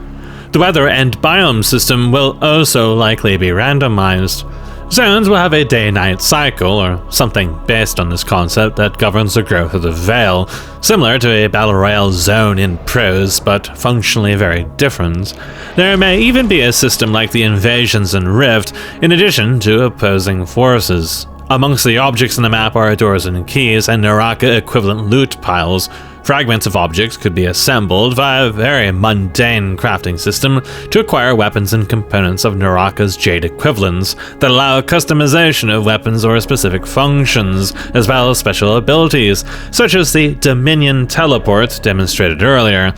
The weather and biome system will also likely be randomized. Zones will have a day-night cycle, or something based on this concept that governs the growth of the Veil, similar to a Battle Royale zone in prose, but functionally very different. There may even be a system like the Invasions in Rift, in addition to opposing forces. Amongst the objects in the map are doors and keys and Naraka-equivalent loot piles. Fragments of objects could be assembled via a very mundane crafting system to acquire weapons and components of Naraka's Jade equivalents that allow customization of weapons or specific functions, as well as special abilities, such as the Dominion Teleport demonstrated earlier.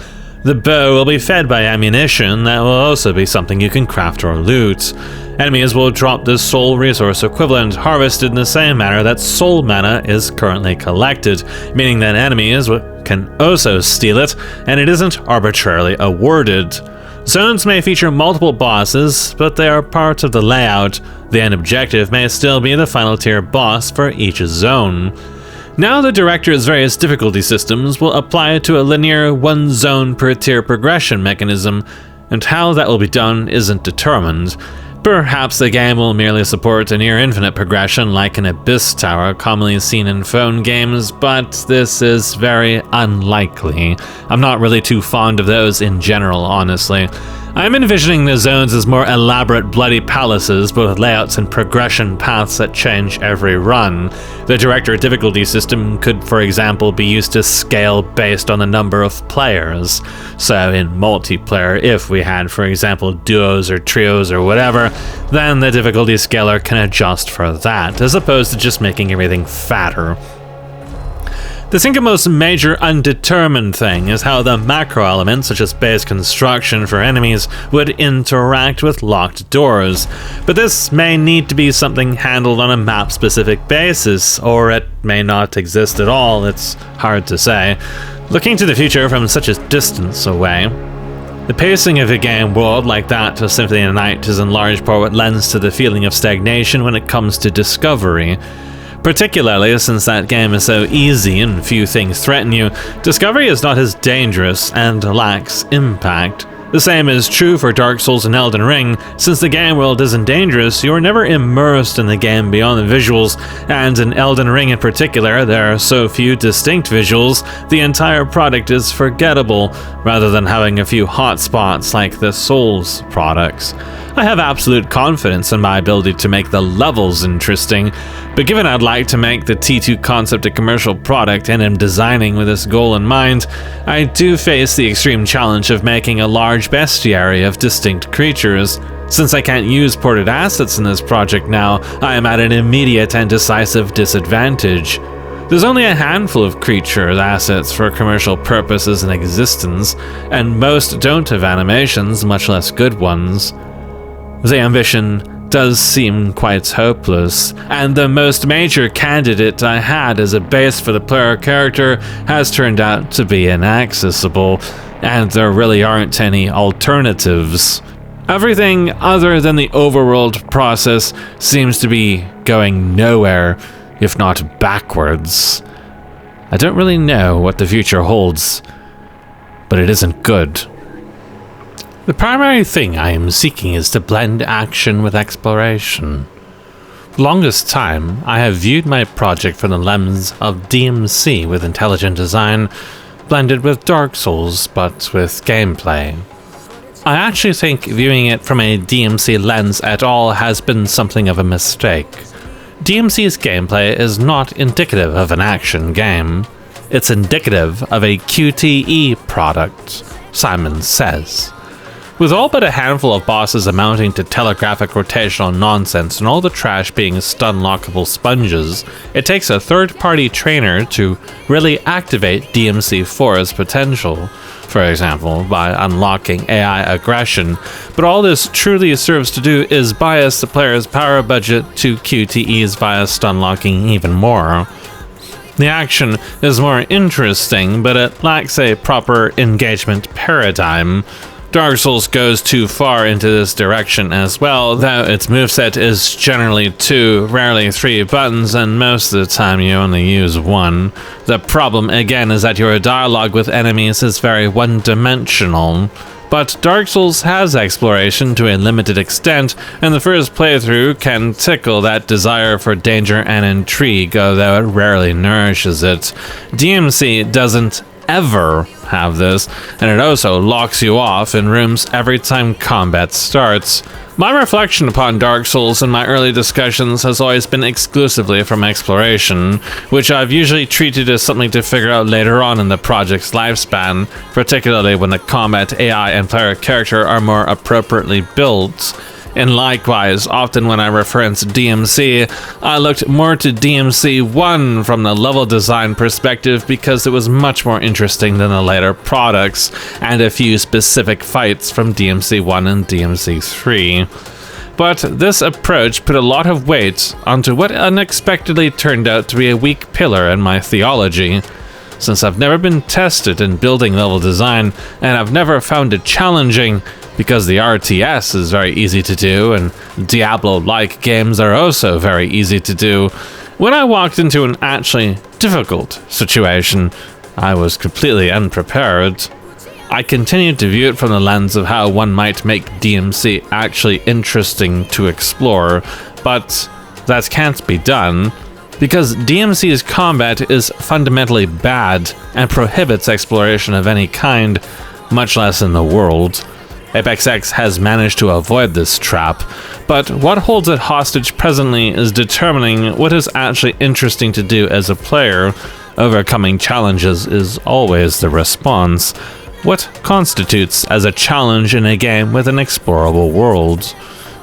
The bow will be fed by ammunition that will also be something you can craft or loot. Enemies will drop the soul resource equivalent, harvested in the same manner that soul mana is currently collected, meaning that enemies can also steal it, and it isn't arbitrarily awarded. Zones may feature multiple bosses, but they are part of the layout. The end objective may still be the final tier boss for each zone. Now the director's various difficulty systems will apply to a linear one zone per tier progression mechanism, and how that will be done isn't determined. Perhaps the game will merely support a near-infinite progression like an Abyss Tower commonly seen in phone games, but this is very unlikely. I'm not really too fond of those in general, honestly. I'm envisioning the zones as more elaborate bloody palaces, but with layouts and progression paths that change every run. The director difficulty system could, for example, be used to scale based on the number of players. So in multiplayer, if we had, for example, duos or trios or whatever, then the difficulty scaler can adjust for that, as opposed to just making everything fatter. The single most major undetermined thing is how the macro elements, such as base construction for enemies, would interact with locked doors, but this may need to be something handled on a map-specific basis, or it may not exist at all. It's hard to say. Looking to the future from such a distance away, the pacing of a game world like that of Symphony of the Night is in large part what lends to the feeling of stagnation when it comes to discovery. Particularly since that game is so easy and few things threaten you, discovery is not as dangerous and lacks impact. The same is true for Dark Souls and Elden Ring. Since the game world isn't dangerous, you are never immersed in the game beyond the visuals, and in Elden Ring in particular, there are so few distinct visuals, the entire product is forgettable, rather than having a few hotspots like the Souls products. I have absolute confidence in my ability to make the levels interesting, but given I'd like to make the T2 concept a commercial product and am designing with this goal in mind, I do face the extreme challenge of making a large bestiary of distinct creatures. Since I can't use ported assets in this project now, I am at an immediate and decisive disadvantage. There's only a handful of creature assets for commercial purposes in existence, and most don't have animations, much less good ones. The ambition does seem quite hopeless, and the most major candidate I had as a base for the player character has turned out to be inaccessible, and there really aren't any alternatives. Everything other than the overworld process seems to be going nowhere, if not backwards. I don't really know what the future holds, but it isn't good. The primary thing I am seeking is to blend action with exploration. For the longest time, I have viewed my project from the lens of DMC with intelligent design, blended with Dark Souls, but with gameplay. I actually think viewing it from a DMC lens at all has been something of a mistake. DMC's gameplay is not indicative of an action game. It's indicative of a QTE product, Simon says. With all but a handful of bosses amounting to telegraphic rotational nonsense and all the trash being stun-lockable sponges, it takes a third-party trainer to really activate DMC4's potential, for example, by unlocking AI aggression, but all this truly serves to do is bias the player's power budget to QTEs via stun-locking even more. The action is more interesting, but it lacks a proper engagement paradigm. Dark Souls goes too far into this direction as well, though its moveset is generally 2, rarely 3 buttons, and most of the time you only use 1. The problem again is that your dialogue with enemies is very one-dimensional. But Dark Souls has exploration to a limited extent, and the first playthrough can tickle that desire for danger and intrigue, although it rarely nourishes it. DMC doesn't ever have this, and it also locks you off in rooms every time combat starts. My reflection upon Dark Souls in my early discussions has always been exclusively from exploration, which I've usually treated as something to figure out later on in the project's lifespan, particularly when the combat AI and player character are more appropriately built. And likewise, often when I reference DMC, I looked more to DMC 1 from the level design perspective because it was much more interesting than the later products, and a few specific fights from DMC 1 and DMC 3. But this approach put a lot of weight onto what unexpectedly turned out to be a weak pillar in my theology. Since I've never been tested in building level design, and I've never found it challenging, because the RTS is very easy to do, and Diablo-like games are also very easy to do. When I walked into an actually difficult situation, I was completely unprepared. I continued to view it from the lens of how one might make DMC actually interesting to explore, but that can't be done, because DMC's combat is fundamentally bad and prohibits exploration of any kind, much less in the world. ApexX has managed to avoid this trap, but what holds it hostage presently is determining what is actually interesting to do as a player. Overcoming challenges is always the response. What constitutes as a challenge in a game with an explorable world?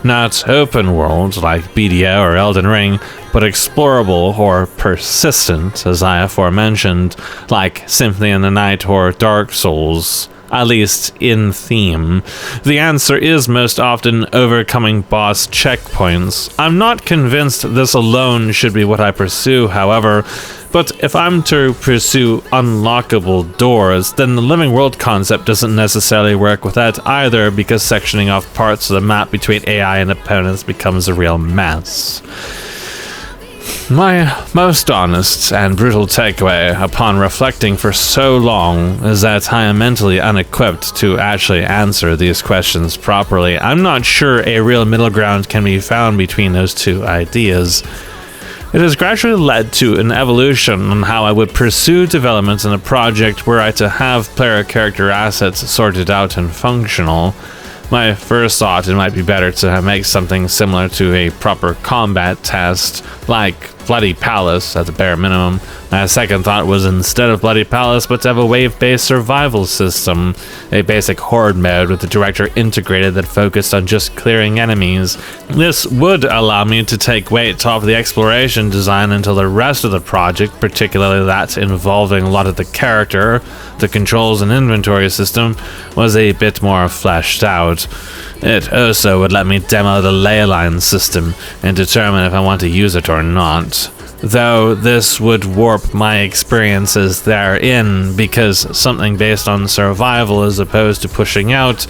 Not open world like BDO or Elden Ring, but explorable or persistent, as I aforementioned, like Symphony in the Night or Dark Souls. At least in theme. The answer is most often overcoming boss checkpoints. I'm not convinced this alone should be what I pursue, however, but if I'm to pursue unlockable doors, then the living world concept doesn't necessarily work with that either, because sectioning off parts of the map between AI and opponents becomes a real mess. My most honest and brutal takeaway upon reflecting for so long is that I am mentally unequipped to actually answer these questions properly. I'm not sure a real middle ground can be found between those two ideas. It has gradually led to an evolution on how I would pursue development in a project were I to have player character assets sorted out and functional. My first thought, it might be better to make something similar to a proper combat test, like Bloody Palace at the bare minimum. My second thought was instead of Bloody Palace, but to have a wave-based survival system, a basic horde mode with the director integrated that focused on just clearing enemies. This would allow me to take weight off the exploration design until the rest of the project, particularly that involving a lot of the character, the controls and inventory system, was a bit more fleshed out. It also would let me demo the ley line system and determine if I want to use it or not. Though this would warp my experiences therein, because something based on survival as opposed to pushing out,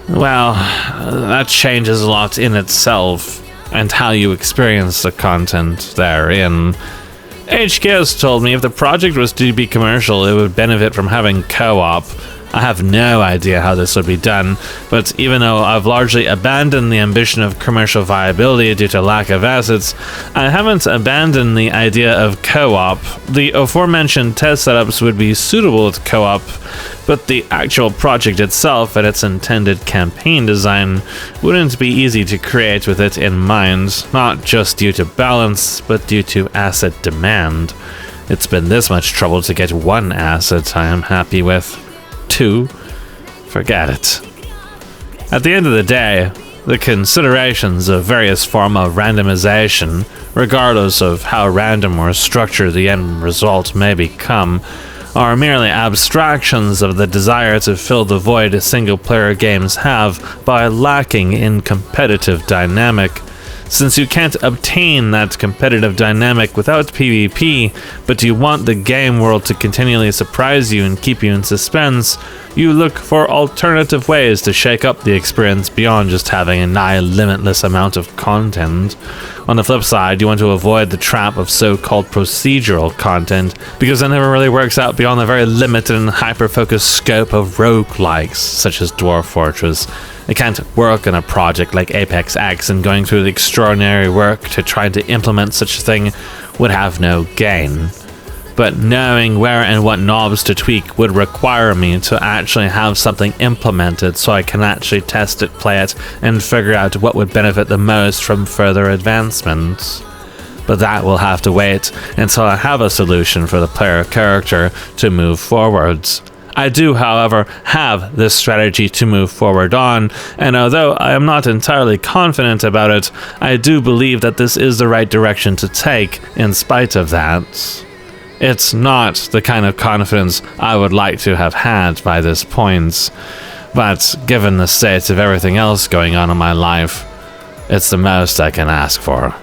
well, that changes a lot in itself, and how you experience the content therein. HK has told me if the project was to be commercial, it would benefit from having co-op. I have no idea how this would be done, but even though I've largely abandoned the ambition of commercial viability due to lack of assets, I haven't abandoned the idea of co-op. The aforementioned test setups would be suitable with co-op, but the actual project itself and its intended campaign design wouldn't be easy to create with it in mind, not just due to balance, but due to asset demand. It's been this much trouble to get one asset I am happy with. 2, forget it. At the end of the day, the considerations of various form of randomization, regardless of how random or structured the end result may become, are merely abstractions of the desire to fill the void single-player games have by lacking in competitive dynamic. Since you can't obtain that competitive dynamic without PvP, but you want the game world to continually surprise you and keep you in suspense, you look for alternative ways to shake up the experience beyond just having a nigh limitless amount of content. On the flip side, you want to avoid the trap of so-called procedural content, because it never really works out beyond the very limited and hyper-focused scope of roguelikes, such as Dwarf Fortress. It can't work on a project like ApexX, and going through the extraordinary work to try to implement such a thing would have no gain. But knowing where and what knobs to tweak would require me to actually have something implemented so I can actually test it, play it, and figure out what would benefit the most from further advancements. But that will have to wait until I have a solution for the player character to move forwards. I do, however, have this strategy to move forward on, and although I am not entirely confident about it, I do believe that this is the right direction to take in spite of that. It's not the kind of confidence I would like to have had by this point, but given the state of everything else going on in my life, it's the most I can ask for.